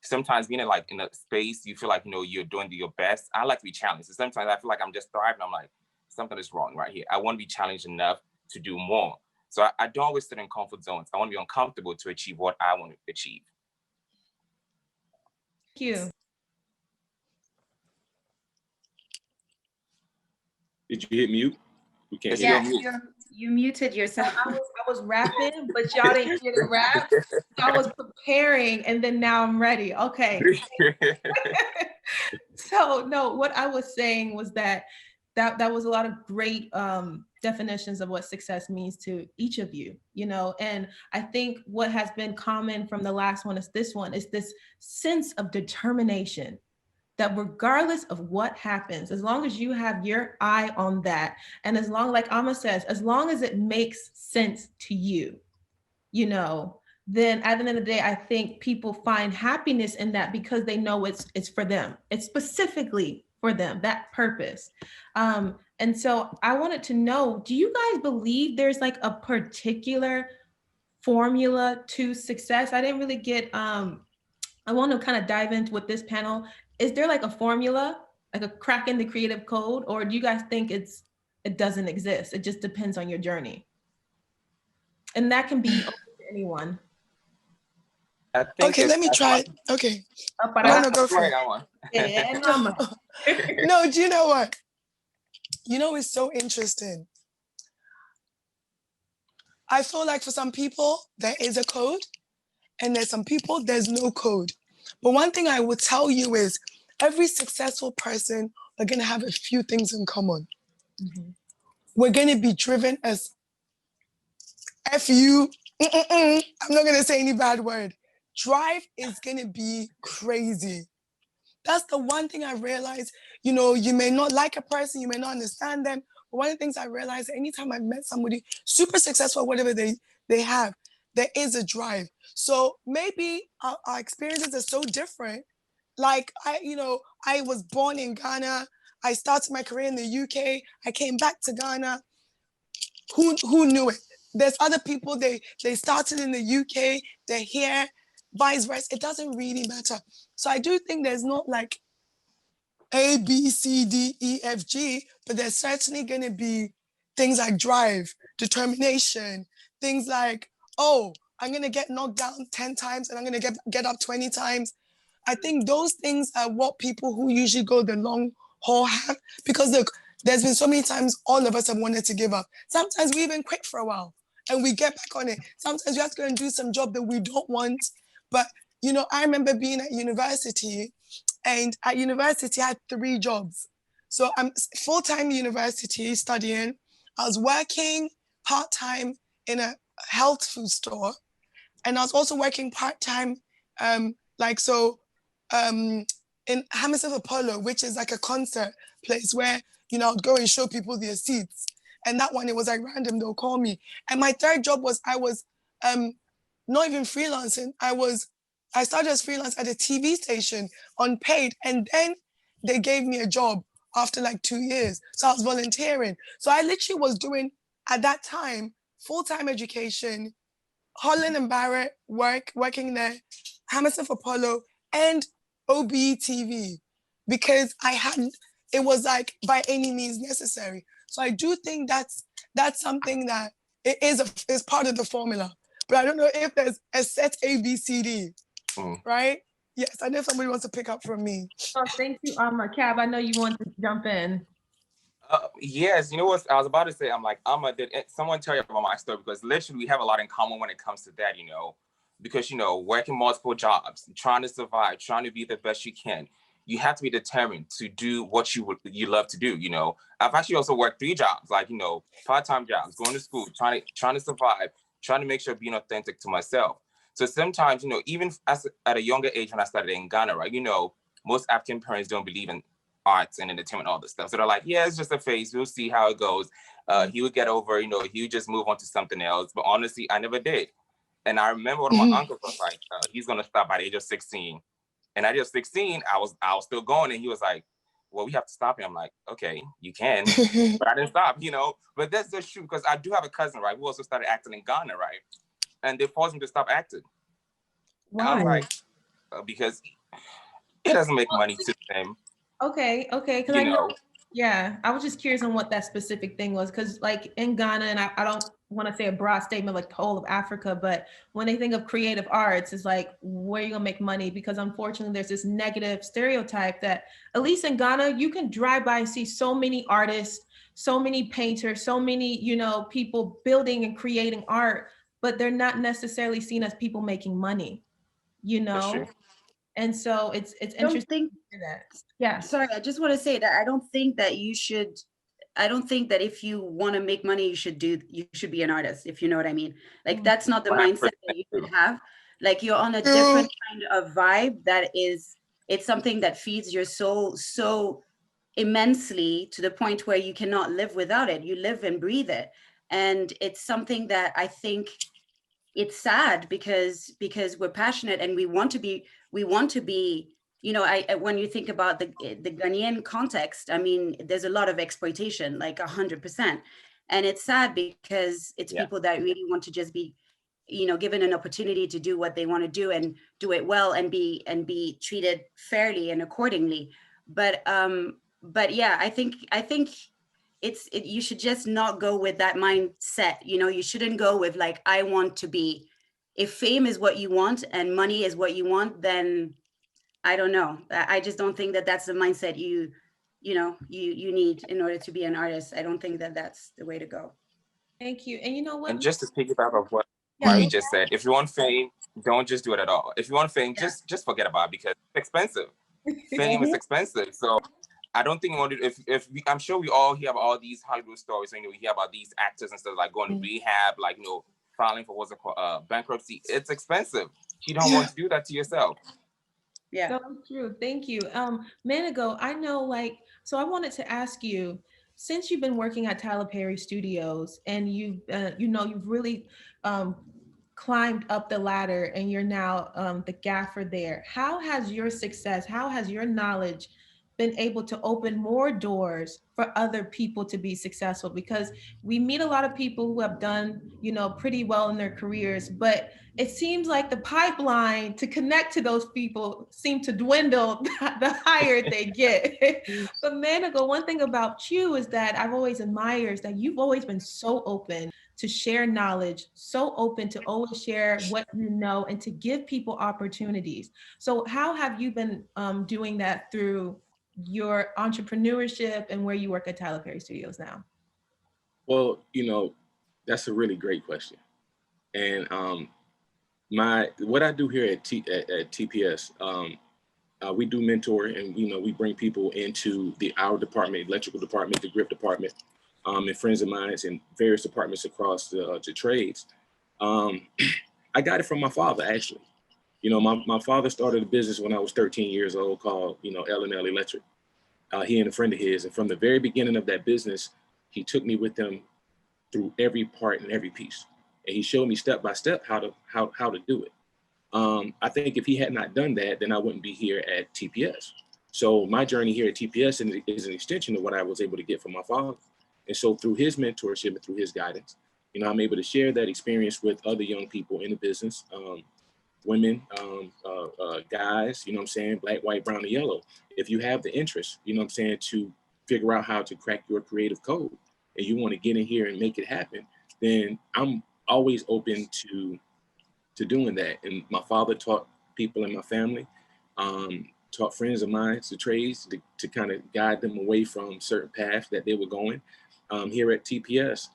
sometimes being in a space, you feel like, you're doing your best. I like to be challenged. So sometimes I feel like I'm just thriving. I'm like, something is wrong right here. I want to be challenged enough to do more. So I don't always sit in comfort zones. I want to be uncomfortable to achieve what I want to achieve. Thank you. Did you hit mute? We can't Yeah, hear you. you muted yourself. I was rapping, but y'all didn't hear the rap. So I was preparing, and then now I'm ready. Okay. So no, what I was saying was that was a lot of great definitions of what success means to each of you, and I think what has been common from the last one is this sense of determination that regardless of what happens, as long as you have your eye on that, and as long, like Amma says, as long as it makes sense to you, then at the end of the day, I think people find happiness in that because they know it's for them. It's specifically for them, that purpose. And so I wanted to know, do you guys believe there's like a particular formula to success? I didn't really get, I want to kind of dive into with this panel. Is there like a formula, like a crack in the creative code, or do you guys think it doesn't exist? It just depends on your journey. And that can be open to anyone. Okay, let me try it. Okay. No, go for it. No, do you know what? It's so interesting. I feel like for some people, there is a code, and there's some people, there's no code. But one thing I would tell you is every successful person are going to have a few things in common. Mm-hmm. We're going to be driven as F-U, I'm not going to say any bad word. Drive is going to be crazy. That's the one thing I realized. You may not like a person, you may not understand them, but one of the things I realized, anytime I met somebody super successful, whatever they have, there is a drive. So maybe our experiences are so different. Like I was born in Ghana. I started my career in the UK. I came back to Ghana. Who knew it? There's other people, they started in the UK, they're here, vice versa. It doesn't really matter. So I do think there's not like A, B, C, D, E, F, G, but there's certainly going to be things like drive, determination, things like, oh, I'm going to get knocked down 10 times and I'm going to get up 20 times. I think those things are what people who usually go the long haul have, because look, there's been so many times all of us have wanted to give up. Sometimes we even quit for a while and we get back on it. Sometimes we have to go and do some job that we don't want. But, I remember being at university, and at university I had 3 jobs. So I'm full-time university studying. I was working part-time in a health food store. And I was also working part-time, in Hammersmith Apollo, which is like a concert place where, I'd go and show people their seats. And that one, it was like random, they'll call me. And my 3rd job was, I was not even freelancing. I started as freelance at a TV station, unpaid. And then they gave me a job after like 2 years. So I was volunteering. So I literally was doing, at that time, full-time education, Holland and Barrett working there, Hammersmith Apollo, and OBE TV, because it was like by any means necessary. So I do think that's that's something that it is part of the formula. But I don't know if there's a set ABCD, right? Yes, I know if somebody wants to pick up from me. Oh, thank you, Cab. I know you want to jump in. Yes, you know what I was about to say? I'm like, did someone tell you about my story? Because literally we have a lot in common when it comes to that, you know, because, you know, working multiple jobs, trying to survive, trying to be the best you can. You have to be determined to do what you love to do, you know. I've actually also worked 3 jobs, like, you know, part-time jobs, going to school, trying to survive, trying to make sure being authentic to myself. So sometimes, you know, even at a younger age when I started in Ghana, right, you know, most African parents don't believe in arts and entertainment, all this stuff. So they're like, yeah, it's just a phase. We'll see how it goes. He would get over, you know, he would just move on to something else. But honestly, I never did. And I remember one of my uncles was like, he's going to stop by the age of 16. And at the age of 16, I was still going. And he was like, well, we have to stop him. I'm like, okay, you can. But I didn't stop, you know. But that's the truth, because I do have a cousin, right, who also started acting in Ghana, right? And they forced him to stop acting. Why? And I'm like, because it doesn't make money to them. Okay. Because I know, yeah, I was just curious on what that specific thing was. Because like in Ghana, and I don't want to say a broad statement like the whole of Africa, but when they think of creative arts, it's like, where are you gonna make money? Because unfortunately, there's this negative stereotype that, at least in Ghana, you can drive by and see so many artists, so many painters, so many, you know, people building and creating art, but they're not necessarily seen as people making money, you know? And so it's interesting to hear that. Yeah. Sorry, I just want to say that I don't think that if you want to make money, you should be an artist, if you know what I mean. Like, that's not the mindset that you should have. Like, you're on a different kind of vibe it's something that feeds your soul so immensely to the point where you cannot live without it. You live and breathe it. And it's something that I think it's sad because we're passionate and we want to be, you know, when you think about the Ghanaian context, I mean, there's a lot of exploitation, like 100%. And it's sad because it's people that really want to just be, you know, given an opportunity to do what they want to do and do it well and be treated fairly and accordingly. But yeah, I think you should just not go with that mindset. You know, you shouldn't go with like, I want to be, if fame is what you want and money is what you want, then I don't know. I just don't think that that's the mindset you need in order to be an artist. I don't think that that's the way to go. Thank you. And you know what? And just to piggyback off what Marie just said, if you want fame, don't just do it at all. If you want fame, just forget about it, because it's expensive. Fame is expensive. So I don't think we want to, I'm sure we all hear about all these Hollywood stories. You know, we hear about these actors and stuff, like going to rehab, like, you know, filing for what's it called, bankruptcy. It's expensive. You don't want to do that to yourself. Yeah. So true. Thank you. Manigo, I know, like, so I wanted to ask you, since you've been working at Tyler Perry Studios and you've really climbed up the ladder and you're now the gaffer there, how has your success, how has your knowledge been able to open more doors for other people to be successful? Because we meet a lot of people who have done, you know, pretty well in their careers, but it seems like the pipeline to connect to those people seem to dwindle the higher they get. But Manigo, one thing about you is that I've always admired is that you've always been so open to share knowledge, so open to always share what you know and to give people opportunities. So how have you been doing that through your entrepreneurship and where you work at Tyler Perry Studios now? Well, you know, that's a really great question. And what I do here at TPS, we do mentor, and you know, we bring people into our department, electrical department, the grip department, and friends of mine in various departments across the trades. I got it from my father, actually. You know, my father started a business when I was 13 years old called, you know, L&L Electric. He and a friend of his, and from the very beginning of that business, he took me with him through every part and every piece. And he showed me step by step how to do it. I think if he had not done that, then I wouldn't be here at TPS. So my journey here at TPS is an extension of what I was able to get from my father. And so through his mentorship and through his guidance, you know, I'm able to share that experience with other young people in the business, women, guys, you know what I'm saying, black, white, brown, and yellow. If you have the interest, you know what I'm saying, to figure out how to crack your creative code, and you want to get in here and make it happen, then I'm always open to doing that. And my father taught people in my family, taught friends of mine to trades to kind of guide them away from certain paths that they were going. Here at TPS,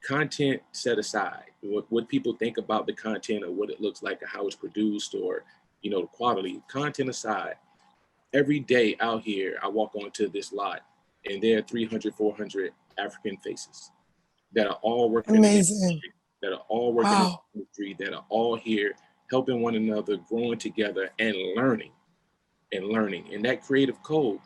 content set aside, what people think about the content or what it looks like or how it's produced or, the quality, content aside, every day out here, I walk onto this lot and there are 300, 400 African faces that are all working Amazing. that are all working in the industry, that are all here helping one another, growing together and learning. And that creative code,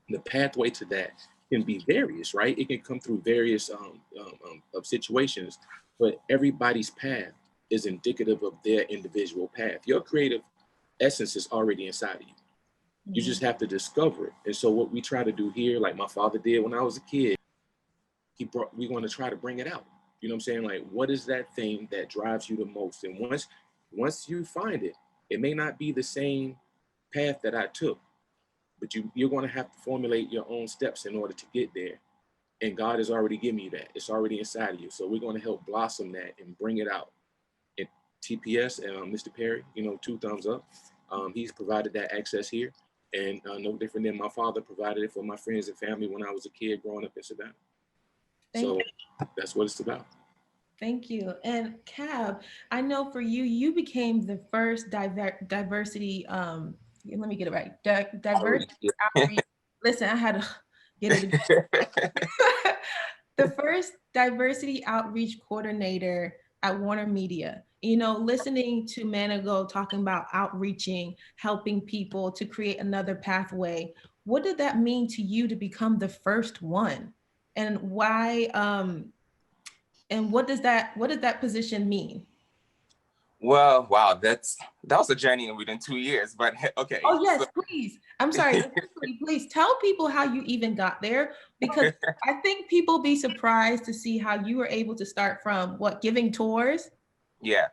the pathway to that can be various, right? It can come through various of situations, but everybody's path is indicative of their individual path. Your creative essence is already inside of you. You just have to discover it. And so what we try to do here, like my father did when I was a kid, we want to try to bring it out. You know what I'm saying? Like, what is that thing that drives you the most? And once you find it, it may not be the same path that I took, but you're going to have to formulate your own steps in order to get there. And God has already given you that. It's already inside of you. So we're going to help blossom that and bring it out. And TPS, Mr. Perry, 2 thumbs up. He's provided that access here. And no different than my father provided it for my friends and family when I was a kid growing up in Savannah. So that's what it's about. Thank you. And Cab, I know for you, you became the first diversity, let me get it right. Diversity outreach. Listen, I had to get it again. The first diversity outreach coordinator at Warner Media. Listening to Manigo talking about outreaching, helping people to create another pathway. What did that mean to you to become the first one? And why, and what does that position mean? Well, wow, that was a journey within 2 years, but okay. Oh yes, please. I'm sorry. Please tell people how you even got there, because I think people be surprised to see how you were able to start from giving tours. Yeah.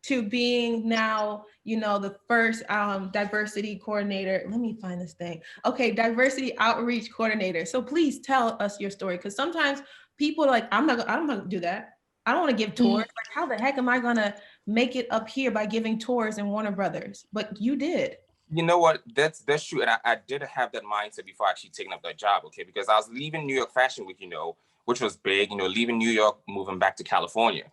To being now, the first diversity coordinator. Let me find this thing. Okay, diversity outreach coordinator. So please tell us your story, because sometimes people are like, I'm not gonna do that. I don't want to give tours. Like, how the heck am I gonna make it up here by giving tours in Warner Brothers? But you did. You know what? That's true. And I did have that mindset before actually taking up that job, okay? Because I was leaving New York Fashion Week, which was big, leaving New York, moving back to California.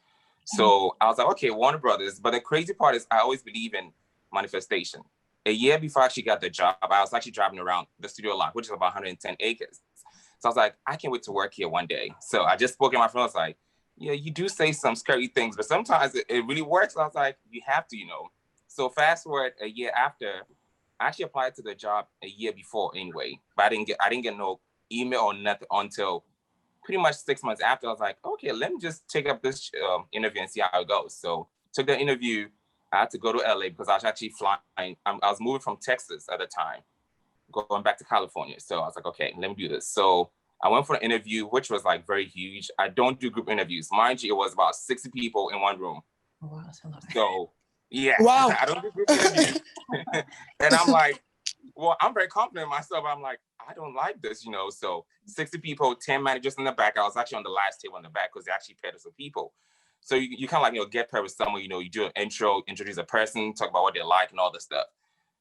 So I was like, okay, Warner Brothers. But the crazy part is I always believe in manifestation. A year before I actually got the job, I was actually driving around the studio lot, which is about 110 acres. So I was like, I can't wait to work here one day. So I just spoke to my friend. I was like, yeah, you do say some scary things, but sometimes it really works. So I was like, you have to, So fast forward a year after, I actually applied to the job a year before anyway, but I didn't get no email or nothing until pretty much 6 months after. I was like, okay, let me just take up this interview and see how it goes. So took the interview. I had to go to LA because I was actually flying. I was moving from Texas at the time, going back to California. So I was like, okay, let me do this. So I went for an interview, which was like very huge. I don't do group interviews. Mind you, it was about 60 people in one room. Oh, wow, that's a lot. So yeah, wow. I don't do group interviews. And I'm like, well, I'm very confident in myself. I'm like, I don't like this, So 60 people, 10 managers in the back. I was actually on the last table in the back because they actually paired us with people. So you kind of like, get paired with someone, you do an intro, introduce a person, talk about what they like and all this stuff.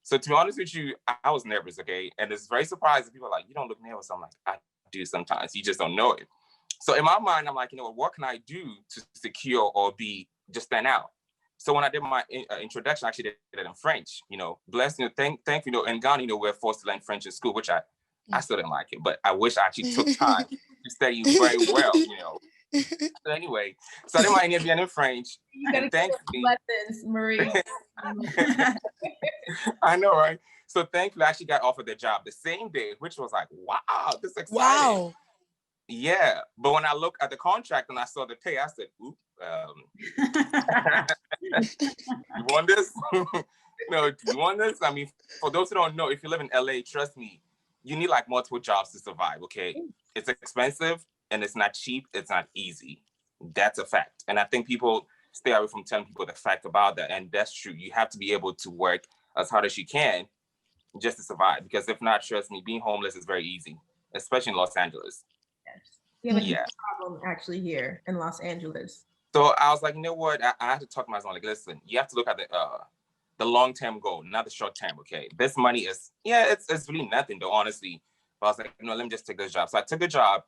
So to be honest with you, I was nervous, okay? And it's very surprising. People are like, you don't look nervous. I'm like, I do sometimes. You just don't know it. So in my mind, I'm like, what can I do to secure or just stand out? So when I did my introduction, I actually did it in French, blessed, thank you, in Ghana, we're forced to learn French in school, which I still didn't like it, but I wish I actually took time to study very well, So anyway, so I did my interview in French. You gotta get lessons, Marie. I know, right? So thankfully, I actually got offered the job the same day, which was like, wow, this is exciting. Wow. Yeah, but when I looked at the contract and I saw the pay, I said, "Oop, you want this? Do you want this?" I mean, for those who don't know, if you live in LA, trust me, you need like multiple jobs to survive. Okay, it's expensive and it's not cheap. It's not easy. That's a fact, and I think people stay away from telling people the fact about that, and that's true. You have to be able to work as hard as you can just to survive, because if not, trust me, being homeless is very easy, especially in Los Angeles. We have a huge problem actually here in Los Angeles. So I was like, you know what? I had to talk to myself, like, listen, you have to look at the long-term goal, not the short-term, okay? This money is, it's really nothing though, honestly. But I was like, let me just take this job. So I took the job,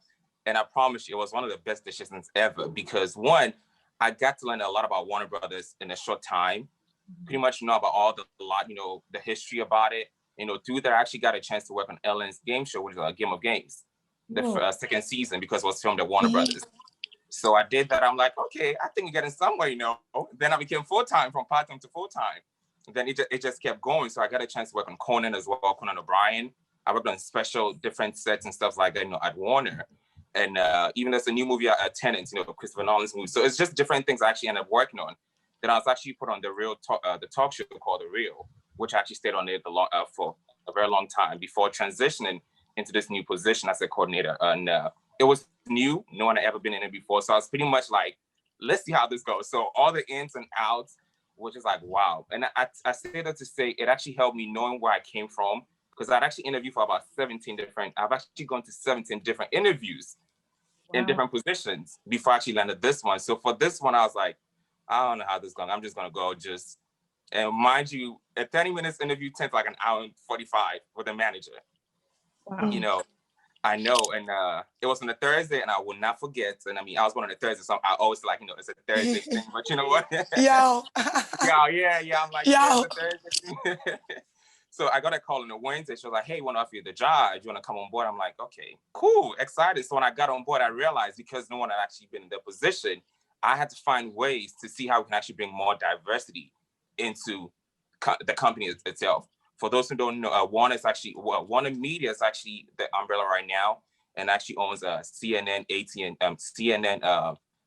and I promise you, it was one of the best decisions ever, because one, I got to learn a lot about Warner Brothers in a short time. Pretty much know about the history about it. Through there, I actually got a chance to work on Ellen's game show, which is Game of Games, the second season, because it was filmed at Warner Brothers. So I did that. I'm like, okay, I think we're getting somewhere, Then I became full-time, from part-time to full-time. Then it just kept going. So I got a chance to work on Conan as well, Conan O'Brien. I worked on special different sets and stuff like that, at Warner. And even there's a new movie, Tenant, Christopher Nolan's movie. So it's just different things I actually ended up working on. Then I was actually put on the talk show called The Real, which I actually stayed on there for a very long time before transitioning into this new position as a coordinator. And it was new. No one had ever been in it before. So I was pretty much like, let's see how this goes. So all the ins and outs, which is like, wow. And I say that to say it actually helped me knowing where I came from, because I'd actually interviewed for about I've actually gone to 17 different interviews in different positions before I actually landed this one. So for this one, I was like, I don't know how this is going. I'm just going to go and mind you, a 30 minutes interview tends like an hour and 45 with a manager. Wow. I know. And it was on a Thursday, and I will not forget. And I mean, I was born on a Thursday, so I always like, it's a Thursday thing, but you know what? Yo. Yeah. I'm like, Yo. it's a Thursday thing. So I got a call on a Wednesday. She was like, hey, I want to offer you the job. Do you want to come on board? I'm like, okay, cool, excited. So when I got on board, I realized, because no one had actually been in their position, I had to find ways to see how we can actually bring more diversity into the company itself. For those who don't know, Warner Media is actually the umbrella right now, and actually owns CNN, CNN,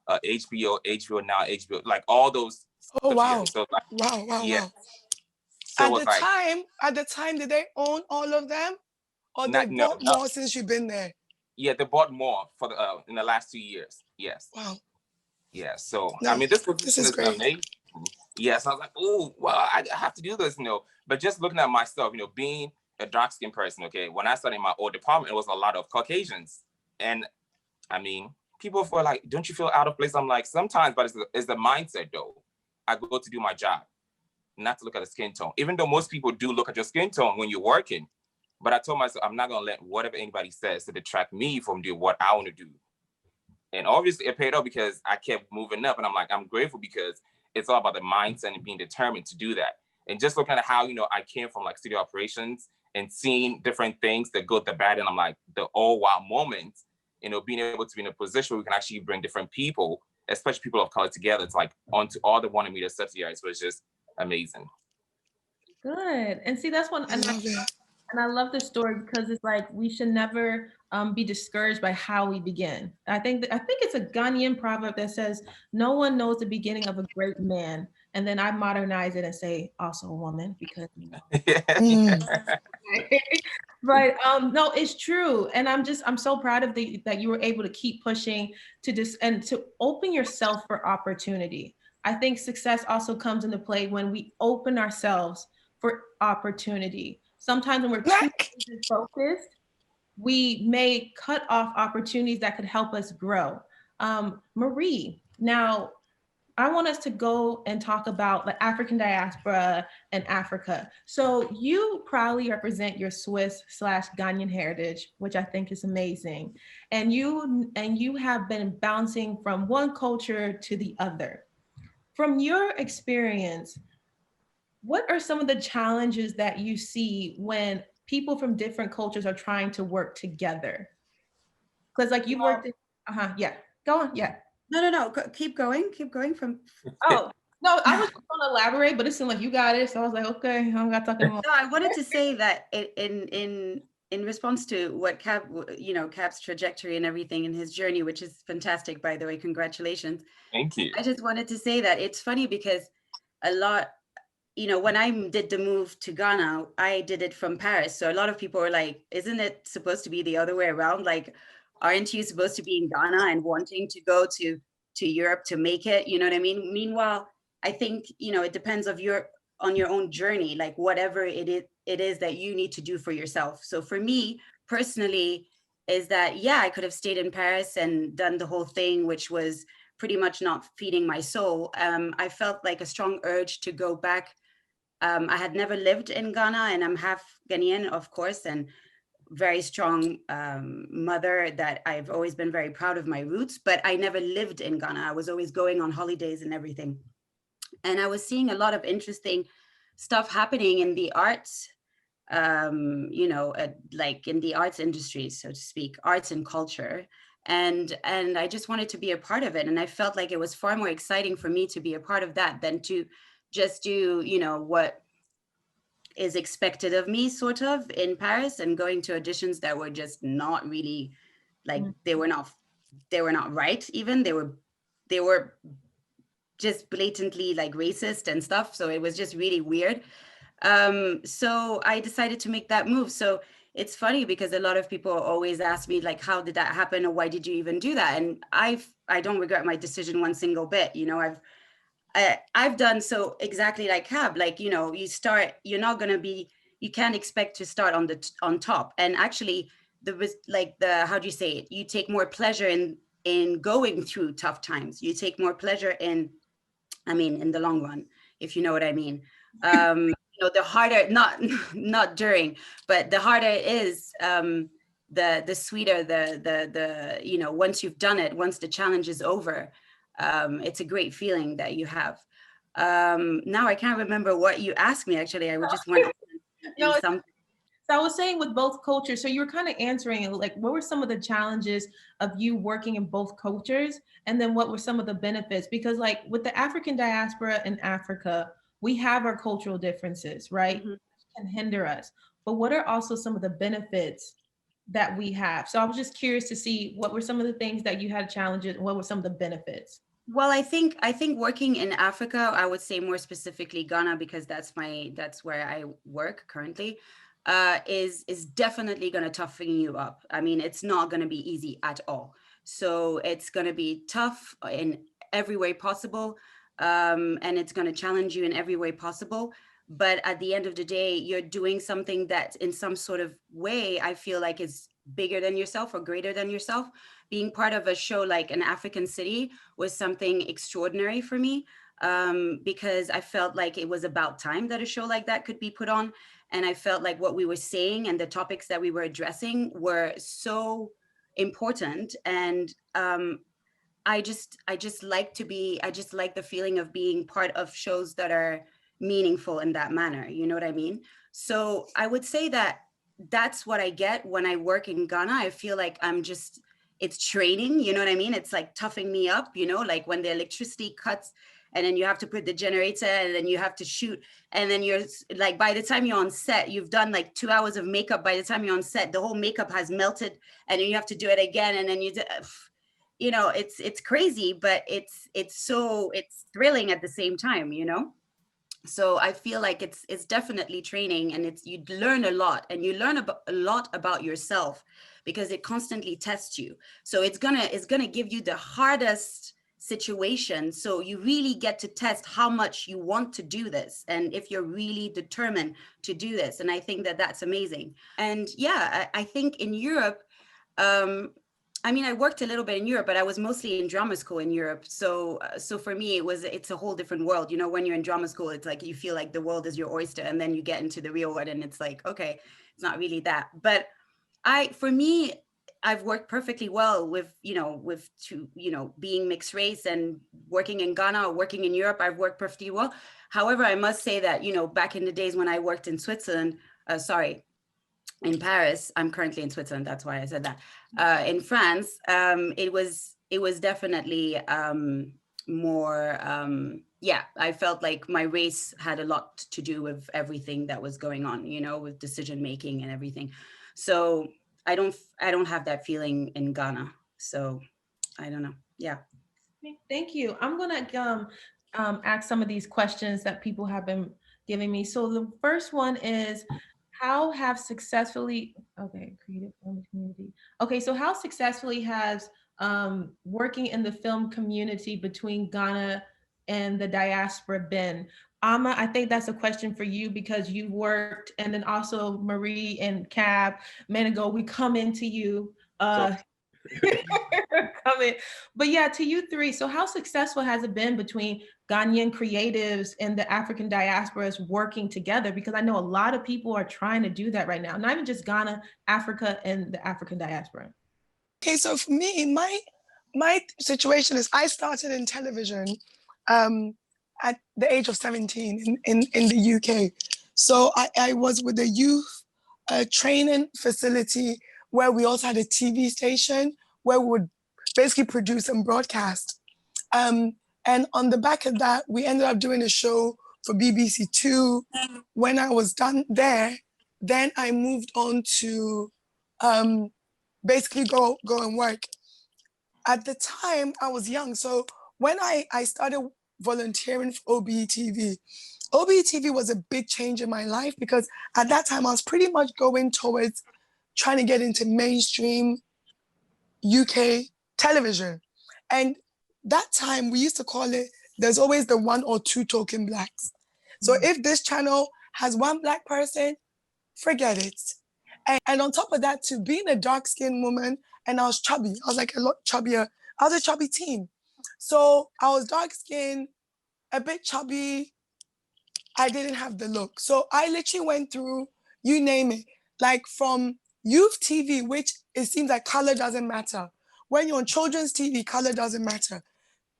HBO Now, HBO, like all those. Oh wow! So, like, wow. So at the time, did they own all of them, or they bought more since you've been there? Yeah, they bought more for in the last 2 years. Yes. Wow. Yeah. So I mean, this is great. Amazing. Yes, I was like, oh, well, I have to do this, But just looking at myself, being a dark-skinned person, okay, when I started in my old department, it was a lot of Caucasians, and I mean, people were like, "Don't you feel out of place?" I'm like, sometimes, but it's the mindset, though. I go to do my job, not to look at the skin tone, even though most people do look at your skin tone when you're working. But I told myself, I'm not gonna let whatever anybody says to detract me from doing what I want to do. And obviously, it paid off because I kept moving up, and I'm like, I'm grateful because it's all about the mindset and being determined to do that. And just looking at how, I came from like studio operations and seeing different things that go to bad. And I'm like, the oh wow moment, being able to be in a position where we can actually bring different people, especially people of color, together. It's like onto all the Warner Media subsidiaries, so it's just amazing. Good. And see, that's one, and I love this story because it's like, we should never be discouraged by how we begin. I think it's a Ghanaian proverb that says, no one knows the beginning of a great man. And then I modernize it and say, also a woman, because, But no, it's true. And I'm so proud of that you were able to keep pushing and to open yourself for opportunity. I think success also comes into play when we open ourselves for opportunity. Sometimes when we're too focused, we may cut off opportunities that could help us grow. Marie, now I want us to go and talk about the African diaspora and Africa. So you proudly represent your Swiss/Ghanaian heritage, which I think is amazing. And you have been bouncing from one culture to the other. From your experience, what are some of the challenges that you see when people from different cultures are trying to work together? Because like you worked in, yeah, go on, yeah. No, keep going from. Oh, no, I was going to elaborate, but it seemed like you got it. So I was like, okay, I'm not talking about. No, I wanted to say that in response to what Cap's trajectory and everything in his journey, which is fantastic, by the way, congratulations. Thank you. I just wanted to say that it's funny because a lot, when I did the move to Ghana, I did it from Paris. So a lot of people were like, isn't it supposed to be the other way around? Like, aren't you supposed to be in Ghana and wanting to go to Europe to make it? You know what I mean? Meanwhile, I think, it depends on your own journey, like whatever it is that you need to do for yourself. So for me personally, is that, yeah, I could have stayed in Paris and done the whole thing, which was pretty much not feeding my soul. I felt like a strong urge to go back. I had never lived in Ghana, and I'm half Ghanaian, of course, and very strong mother that I've always been very proud of my roots, but I never lived in Ghana. I was always going on holidays and everything. And I was seeing a lot of interesting stuff happening in the arts, like in the arts industry, so to speak, arts and culture. And I just wanted to be a part of it. And I felt like it was far more exciting for me to be a part of that than to just do, what is expected of me sort of in Paris, and going to auditions that were just not really like, they were not right. Even they were just blatantly like racist and stuff. So it was just really weird. So I decided to make that move. So it's funny because a lot of people always ask me like, how did that happen, or why did you even do that? And I don't regret my decision one single bit. I've done so exactly like Cab, like, you start, you can't expect to start on top. And actually how do you say it? You take more pleasure in going through tough times. You take more pleasure in the long run, if you know what I mean. The harder, not during, but the harder it is, the sweeter the once you've done it, once the challenge is over, it's a great feeling that you have. Now I can't remember what you asked me, actually. I would just want to something. So I was saying with both cultures, so you were kind of answering like, what were some of the challenges of you working in both cultures? And then what were some of the benefits? Because like with the African diaspora in Africa, we have our cultural differences, right? Mm-hmm. Can hinder us. But what are also some of the benefits that we have? So I was just curious to see what were some of the things that you had challenges, and what were some of the benefits? Well, I think working in Africa, I would say more specifically Ghana, because that's where I work currently, is definitely going to toughen you up. It's not going to be easy at all. So it's going to be tough in every way possible. And it's going to challenge you in every way possible. But at the end of the day, you're doing something that in some sort of way, I feel like is bigger than yourself or greater than yourself. Being part of a show like An African City was something extraordinary for me, because I felt like it was about time that a show like that could be put on. And I felt like what we were saying and the topics that we were addressing were so important. And I just like the feeling of being part of shows that are meaningful in that manner. You know what I mean? So I would say that that's what I get when I work in Ghana. I feel like it's training, you know what I mean? It's like toughing me up, like when the electricity cuts and then you have to put the generator and then you have to shoot. And then you're like, by the time you're on set, you've done like 2 hours of makeup. By the time you're on set, the whole makeup has melted and then you have to do it again. And then it's crazy, but it's thrilling at the same time, So I feel like it's definitely training, and you learn a lot, and you learn a lot about yourself because it constantly tests you. So it's gonna give you the hardest situation. So you really get to test how much you want to do this, and if you're really determined to do this. And I think that that's amazing. And yeah, I think in Europe, I worked a little bit in Europe, but I was mostly in drama school in Europe. So for me, it's a whole different world. When you're in drama school, it's like you feel like the world is your oyster, and then you get into the real world and it's like, okay, it's not really that. But I've worked perfectly well with being mixed race and working in Ghana or working in Europe. I've worked perfectly well. However, I must say that, back in the days when I worked in in Paris, I'm currently in Switzerland, that's why I said that. In France, it was definitely more, I felt like my race had a lot to do with everything that was going on, with decision making and everything. So I don't have that feeling in Ghana. So I don't know. Yeah. Thank you. I'm gonna ask some of these questions that people have been giving me. So the first one is, how successfully has working in the film community between Ghana and the diaspora been? Ama, I think that's a question for you because you worked, and then also Marie and Cab, Manigo, we come into you coming. But yeah, to you three, so how successful has it been between Ghanaian creatives and the African diasporas working together? Because I know a lot of people are trying to do that right now, not even just Ghana, Africa, and the African diaspora. Okay, so for me, my situation is I started in television at the age of 17 in the UK. So I was with a youth training facility where we also had a TV station where we would basically produce and broadcast. And on the back of that, we ended up doing a show for BBC Two. When I was done there, then I moved on to basically go and work. At the time, I was young. So when I started volunteering for OBETV, OBETV was a big change in my life because at that time, I was pretty much going towards trying to get into mainstream UK television. And that time, we used to call it, there's always the one or two token blacks. So if this channel has one black person, forget it. And on top of that, to being a dark-skinned woman, and I was chubby. I was like a lot chubbier. I was a chubby teen. So I was dark-skinned, a bit chubby. I didn't have the look. So I literally went through, you name it, like from youth TV, which it seems like color doesn't matter. When you're on children's TV, color doesn't matter.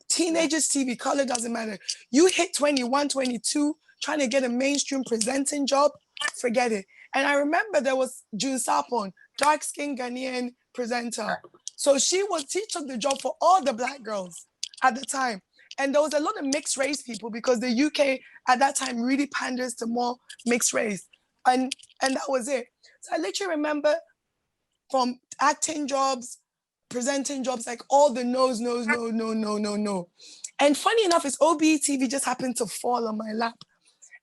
Teenagers TV, color doesn't matter. You hit 21, 22, trying to get a mainstream presenting job, forget it. And I remember there was June Sapon, dark-skinned Ghanaian presenter. So she took the job for all the black girls at the time. And there was a lot of mixed race people because the UK at that time really panders to more mixed race. And that was it. So I literally remember from acting jobs, presenting jobs, like all the no's. And funny enough, is OBETV just happened to fall on my lap.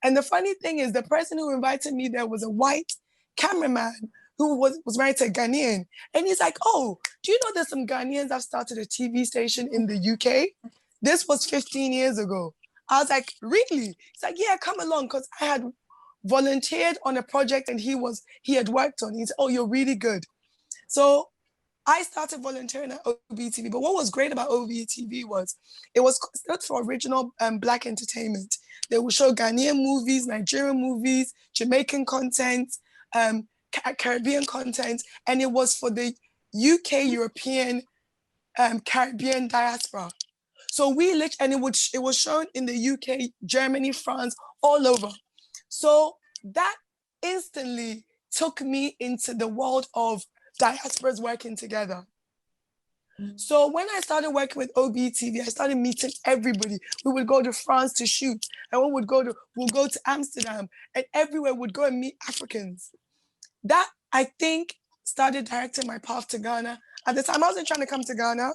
And the funny thing is the person who invited me there was a white cameraman who was married to a Ghanaian. And he's like, oh, do you know there's some Ghanaians that started a TV station in the UK? This was 15 years ago. I was like, really? He's like, yeah, come along, because I had volunteered on a project and he had worked on it. He said, oh, you're really good. So I started volunteering at OBETV. But what was great about OBETV was it was stood for original Black entertainment. They would show Ghanaian movies, Nigerian movies, Jamaican content, Caribbean content, and it was for the UK, European, Caribbean diaspora. So and it was shown in the UK, Germany, France, all over. So that instantly took me into the world of diasporas working together. So when I started working with OBETV, I started meeting everybody. We would go to France to shoot, and we'll go to Amsterdam, and everywhere we'd go and meet Africans. That, I think, started directing my path to Ghana. At the time, I wasn't trying to come to Ghana,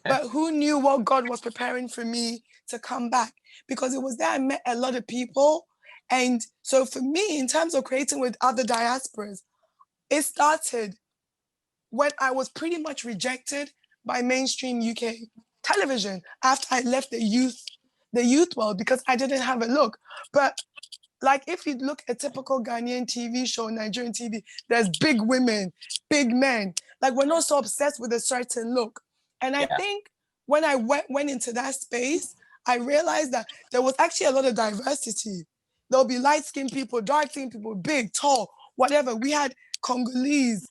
but who knew what God was preparing for me to come back? Because it was there I met a lot of people. And so for me, in terms of creating with other diasporas, it started when I was pretty much rejected by mainstream UK television after I left the youth world because I didn't have a look. But like if you look at typical Ghanaian TV show, Nigerian TV, there's big women, big men. Like we're not so obsessed with a certain look. And I think when I went into that space, I realized that there was actually a lot of diversity. There'll be light-skinned people, dark-skinned people, big, tall, whatever. We had Congolese,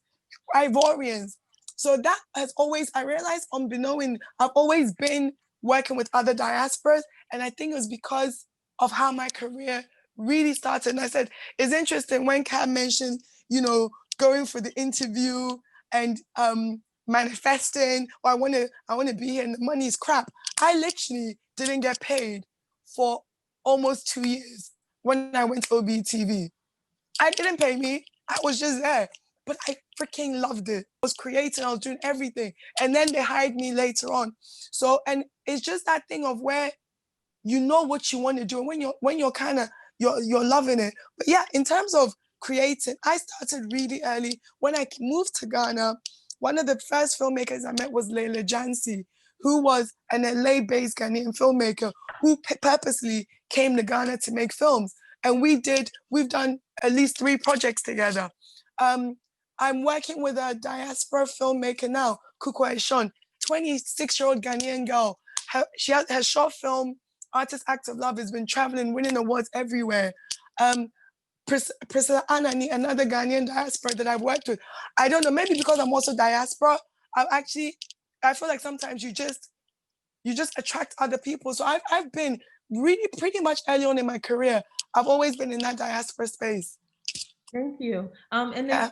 Ivorians. So that has always, I realized unbeknown, I've always been working with other diasporas. And I think it was because of how my career really started. And I said, it's interesting when Kat mentioned, going for the interview and manifesting, or I want to be here and the money is crap. I literally didn't get paid for almost 2 years when I went to OBETV. I didn't pay me. I was just there. But I freaking loved it. I was creating, I was doing everything. And then they hired me later on. So, and it's just that thing of where you know what you want to do. And when you're kind of, you're loving it. But yeah, in terms of creating, I started really early. When I moved to Ghana, one of the first filmmakers I met was Leila Jansi, who was an LA-based Ghanaian filmmaker who purposely came to Ghana to make films. And we've done at least 3 projects together. I'm working with a diaspora filmmaker now, Kukwa Eshon, 26-year-old Ghanaian girl. Her short film, Artist Act of Love, has been traveling, winning awards everywhere. Priscilla Anani, another Ghanaian diaspora that I've worked with. I don't know, maybe because I'm also diaspora, I feel like sometimes you just attract other people. So I've been really pretty much early on in my career, I've always been in that diaspora space. Thank you. And then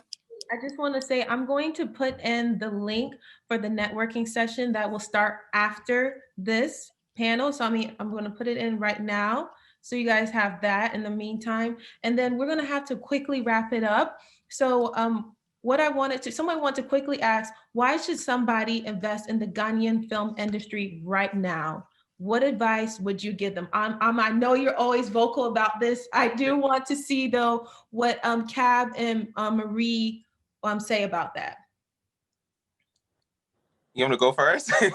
I just want to say, I'm going to put in the link for the networking session that will start after this panel. So I'm going to put it in right now. So you guys have that in the meantime. And then we're going to have to quickly wrap it up. So someone wanted to quickly ask, why should somebody invest in the Ghanaian film industry right now? What advice would you give them? I know you're always vocal about this. I do want to see though what Cab and Marie say about that. You want to go first? I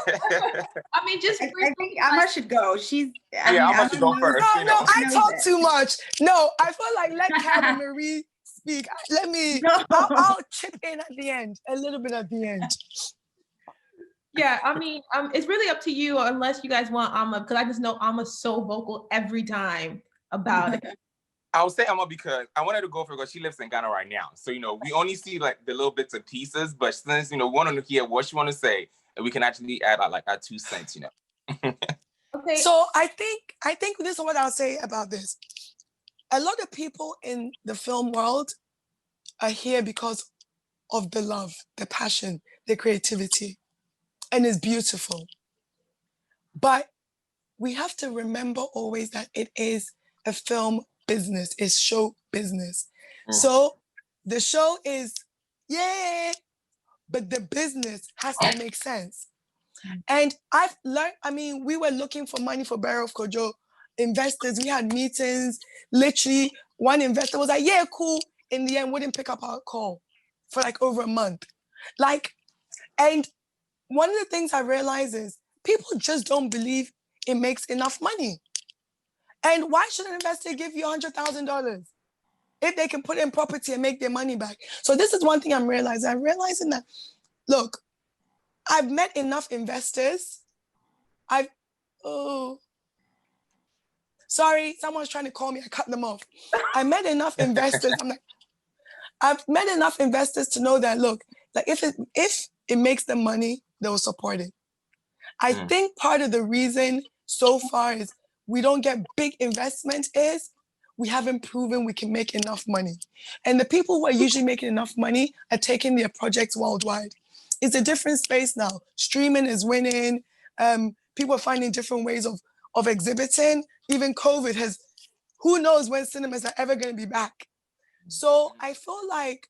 think Amma should go. Amma should go first. No, I talk too much. No, I feel like let Cab and Marie speak. I'll chip in at the end, a little bit at the end. Yeah, I mean, it's really up to you, unless you guys want Amma, because I just know Amma's so vocal every time about it. I would say Amma because I wanted to go for it because she lives in Ghana right now. So, we only see like the little bits and pieces, but since, we want to hear what she want to say, and we can actually add our 2 cents, Okay. So I think this is what I'll say about this. A lot of people in the film world are here because of the love, the passion, the creativity, and it's beautiful. But we have to remember always that it is a film business, it's show business. So the show is, but the business has to make sense. And I've learned, we were looking for money for Burial of Kojo, investors, we had meetings, literally one investor was like, yeah, cool. In the end, wouldn't pick up our call for over a month. And one of the things I realize is people just don't believe it makes enough money. And why should an investor give you $100,000 if they can put in property and make their money back? So this is one thing I'm realizing. I'm realizing that, look, I've met enough investors. Sorry, someone's trying to call me. I cut them off. I met enough investors. I've met enough investors to know that, look, if it makes them money, they will support it. I think part of the reason so far is we don't get big investment is we haven't proven we can make enough money. And the people who are usually making enough money are taking their projects worldwide. It's a different space now. Streaming is winning. People are finding different ways of exhibiting. Even COVID who knows when cinemas are ever going to be back. So I feel like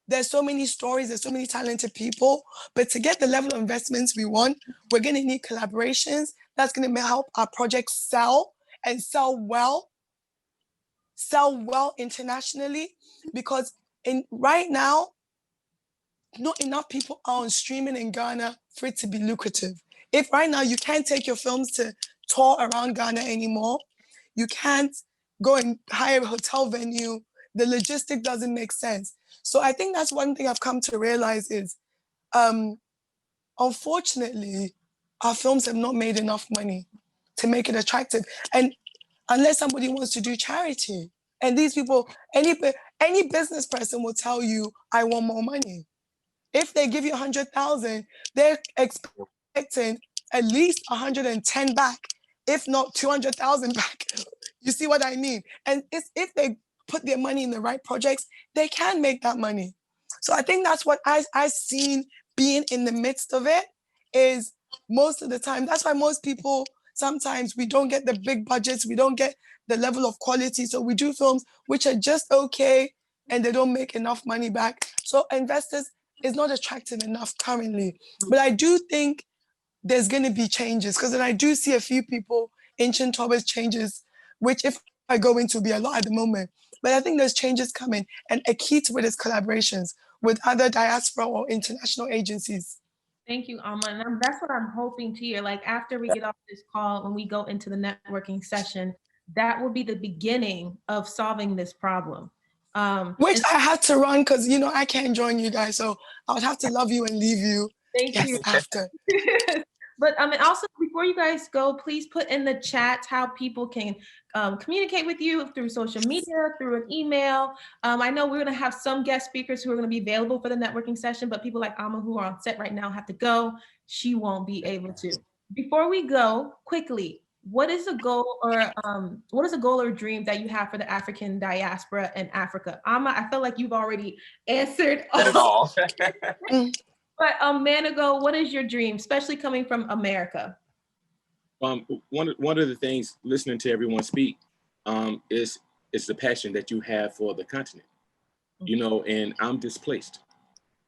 there's so many stories, there's so many talented people, but to get the level of investments we want, we're going to need collaborations. That's going to help our projects sell well internationally, because right now, not enough people are on streaming in Ghana for it to be lucrative. If right now you can't take your films to tour around Ghana anymore, you can't go and hire a hotel venue, the logistic doesn't make sense. So I think that's one thing I've come to realize is, unfortunately, our films have not made enough money to make it attractive. And unless somebody wants to do charity, and these people, any business person will tell you, I want more money. If they give you 100,000, they're expecting at least 110 back, if not 200,000 back. You see what I mean? And if they put their money in the right projects, they can make that money. So I think that's what I've seen being in the midst of it is most of the time. That's why most people, sometimes we don't get the big budgets, we don't get the level of quality. So we do films which are just okay and they don't make enough money back. So investors is not attractive enough currently. But I do think there's going to be changes, because then I do see a few people inching towards changes, which if I go into will be a lot at the moment. But I think there's changes coming, and a key to it is collaborations with other diaspora or international agencies. Thank you, Amma. And that's what I'm hoping to hear. After we get off this call, when we go into the networking session, that will be the beginning of solving this problem. Which I have to run because, you know, I can't join you guys. So I would have to love you and leave you. Thank you. After. But and also before you guys go, please put in the chat how people can communicate with you through social media, through an email. I know we're going to have some guest speakers who are going to be available for the networking session, but people like Amma who are on set right now have to go. She won't be able to. Before we go, quickly, what is a goal or dream that you have for the African diaspora and Africa? Amma, I feel like you've already answered all. But Manigo, what is your dream, especially coming from America? One of the things, listening to everyone speak, is the passion that you have for the continent. You know, and I'm displaced.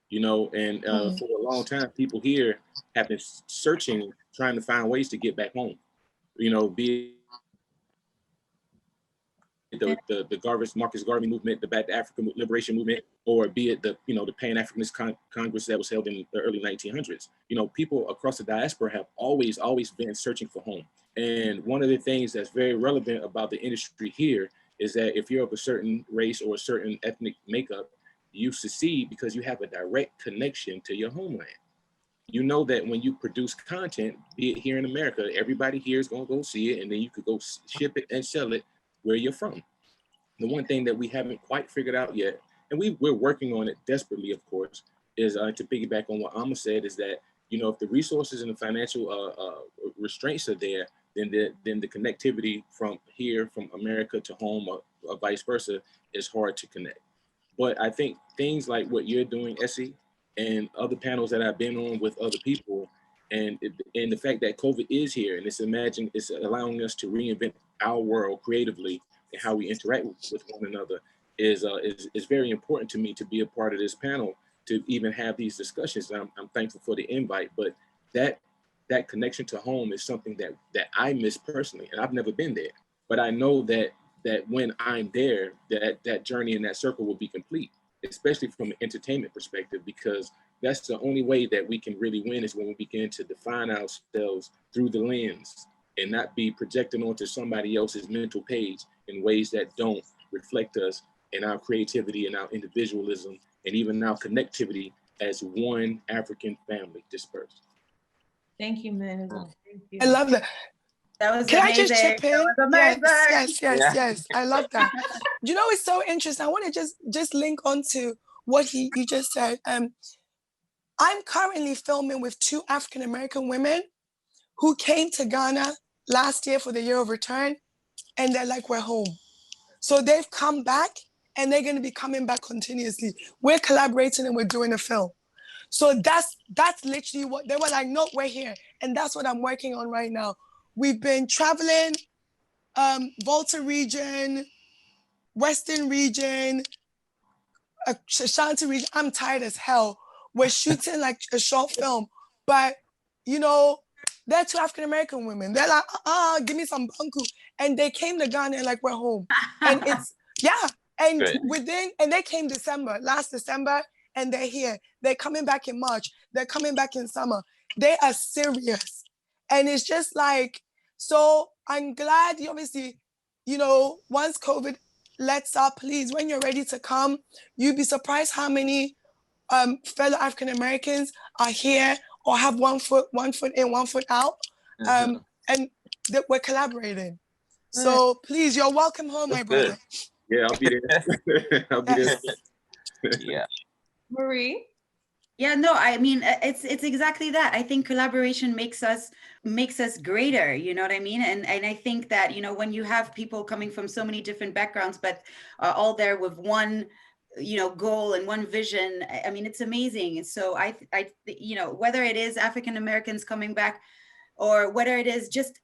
You know, and for a long time, people here have been searching, trying to find ways to get back home. You know, be it the Marcus Garvey movement, the Back to Africa Liberation movement, or be it the Pan-Africanist Congress that was held in the early 1900s. You know, people across the diaspora have always been searching for home. And one of the things that's very relevant about the industry here is that if you're of a certain race or a certain ethnic makeup, you succeed because you have a direct connection to your homeland. You know that when you produce content, be it here in America, everybody here is going to go see it, and then you could go ship it and sell it where you're from. The one thing that we haven't quite figured out yet, and we're working on it desperately, of course, is to piggyback on what Amma said, is that, you know, if the resources and the financial restraints are there, then the connectivity from here, from America to home, or vice versa, is hard to connect. But I think things like what you're doing, Essie, and other panels that I've been on with other people, and the fact that COVID is here, and it's allowing us to reinvent our world creatively and how we interact with one another is very important to me to be a part of this panel, to even have these discussions. And I'm thankful for the invite, but that connection to home is something that I miss personally, and I've never been there. But I know that when I'm there, that journey and that circle will be complete, especially from an entertainment perspective, because that's the only way that we can really win, is when we begin to define ourselves through the lens and not be projecting onto somebody else's mental page in ways that don't reflect us and our creativity and our individualism and even our connectivity as one African family dispersed. Thank you, Manigo. Thank you. I love that. That was Can amazing. I just chip in? Yes. I love that. You know, it's so interesting. I want to just link on to what you just said. I'm currently filming with 2 African-American women who came to Ghana last year for the Year of Return, and they're like, we're home. So they've come back, and they're going to be coming back continuously. We're collaborating and we're doing a film. So that's literally what they were like, no, we're here. And that's what I'm working on right now. We've been traveling, Volta region, Western region, Ashanti region. I'm tired as hell. We're shooting like a short film, but you know, they're 2 African-American women. They're like, give me some banku. And they came to Ghana and like, we're home. And it's, yeah. And and they came last December, and they're here. They're coming back in March. They're coming back in summer. They are serious. And it's just like, so I'm glad, obviously, you know, once COVID lets up, please, when you're ready to come, you'd be surprised how many fellow African-Americans are here or have one foot in, one foot out. And that we're collaborating. So please, you're welcome home, my brother. Yeah, I'll be there. I'll be there. Yeah. Marie? Yeah, no, I mean, it's exactly that. I think collaboration makes us greater, you know what I mean? And I think that, you know, when you have people coming from so many different backgrounds, but are all there with one, you know, goal and one vision, I mean, it's amazing. So I you know, whether it is African Americans coming back or whether it is just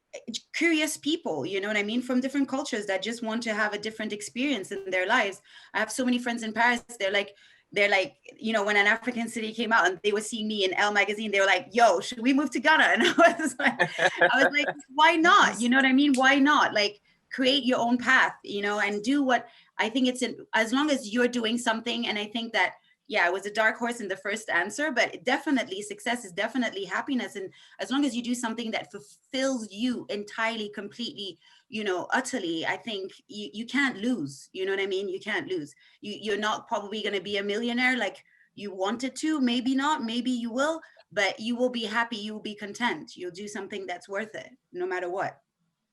curious people, you know what I mean, from different cultures that just want to have a different experience in their lives. I have so many friends in Paris, they're like, you know, when An African City came out and they were seeing me in Elle magazine, they were like, yo, should we move to Ghana? And I was like, why not? You know what I mean? Why not? Like, create your own path, you know, and do what I think as long as you're doing something. And I think that, yeah, it was a dark horse in the first answer, but definitely success is definitely happiness. And as long as you do something that fulfills you entirely, completely, you know, utterly, I think you can't lose. You know what I mean? You can't lose. You're not probably going to be a millionaire like you wanted to, maybe not, maybe you will, but you will be happy, you will be content. You'll do something that's worth it, no matter what.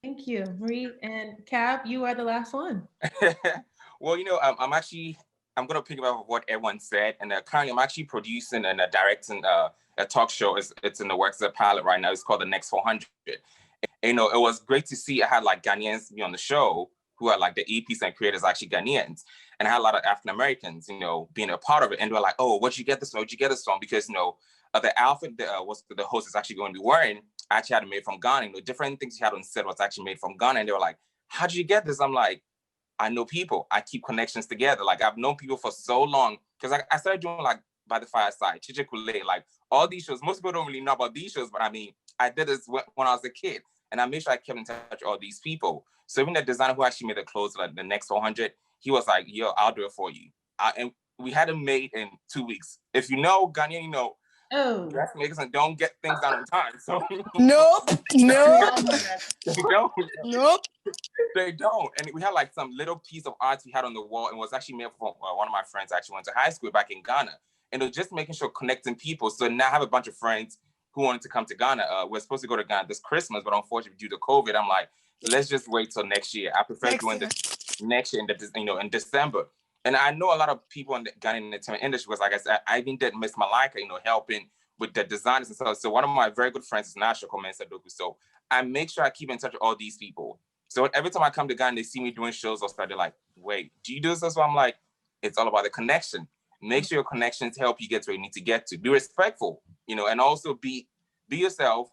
Thank you, Marie. And Cab, you are the last one. Well, you know, I'm going to pick up what everyone said. And currently I'm actually producing and directing a talk show. It's in the works as a pilot right now. It's called The Next 400. And, you know, it was great to see I had like Ghanaians be on the show who are like the APs and creators actually Ghanaians. And I had a lot of African-Americans, you know, being a part of it. And they were like, oh, where'd you get this from? Where'd you get this from? Because, you know, the outfit that the host is actually going to be wearing, I actually had it made from Ghana. You know, different things he had on set was actually made from Ghana. And they were like, how'd you get this? I'm like, I know people. I keep connections together. Like I've known people for so long because I started doing like By the Fireside, Chichikule, like all these shows. Most people don't really know about these shows, but I mean, I did this when I was a kid, and I made sure I kept in touch with all these people. So even the designer who actually made the clothes, like The Next 400, he was like, "Yo, I'll do it for you." And we had it made in 2 weeks. If you know Ghanaian, you know. Oh. Dressmakers and don't get things done on time. So nope. They don't. Nope. They don't. And we had like some little piece of art we had on the wall, and was actually made from one of my friends actually went to high school back in Ghana. And it was just making sure connecting people. So now I have a bunch of friends who wanted to come to Ghana. We're supposed to go to Ghana this Christmas, but unfortunately due to COVID, I'm like, let's just wait till next year. I prefer doing this next year in December. And I know a lot of people in the Ghanaian entertainment industry was, like I said, I even did Miss Malika, you know, helping with the designers and stuff. So one of my very good friends is Nasha Comensa-Doku. So I make sure I keep in touch with all these people. So every time I come to Ghana, they see me doing shows or stuff, they're like, wait, do you do this? So I'm like, it's all about the connection. Make sure your connections help you get to where you need to get to. Be respectful, you know, and also be yourself,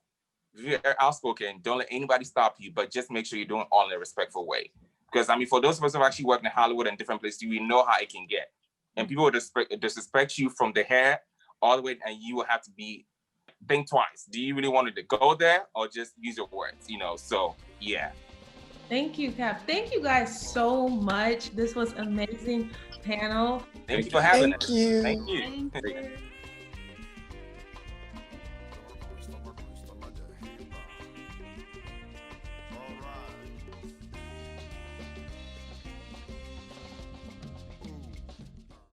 be outspoken. Don't let anybody stop you, but just make sure you're doing it all in a respectful way. Because, I mean, for those of us who have actually worked in Hollywood and different places, we know how it can get. And people will disrespect you from the hair all the way, and you will have to think twice. Do you really want to go there or just use your words, you know? So, yeah. Thank you, Cap. Thank you guys so much. This was amazing panel. Thank you for having us. Thank you. Thank you.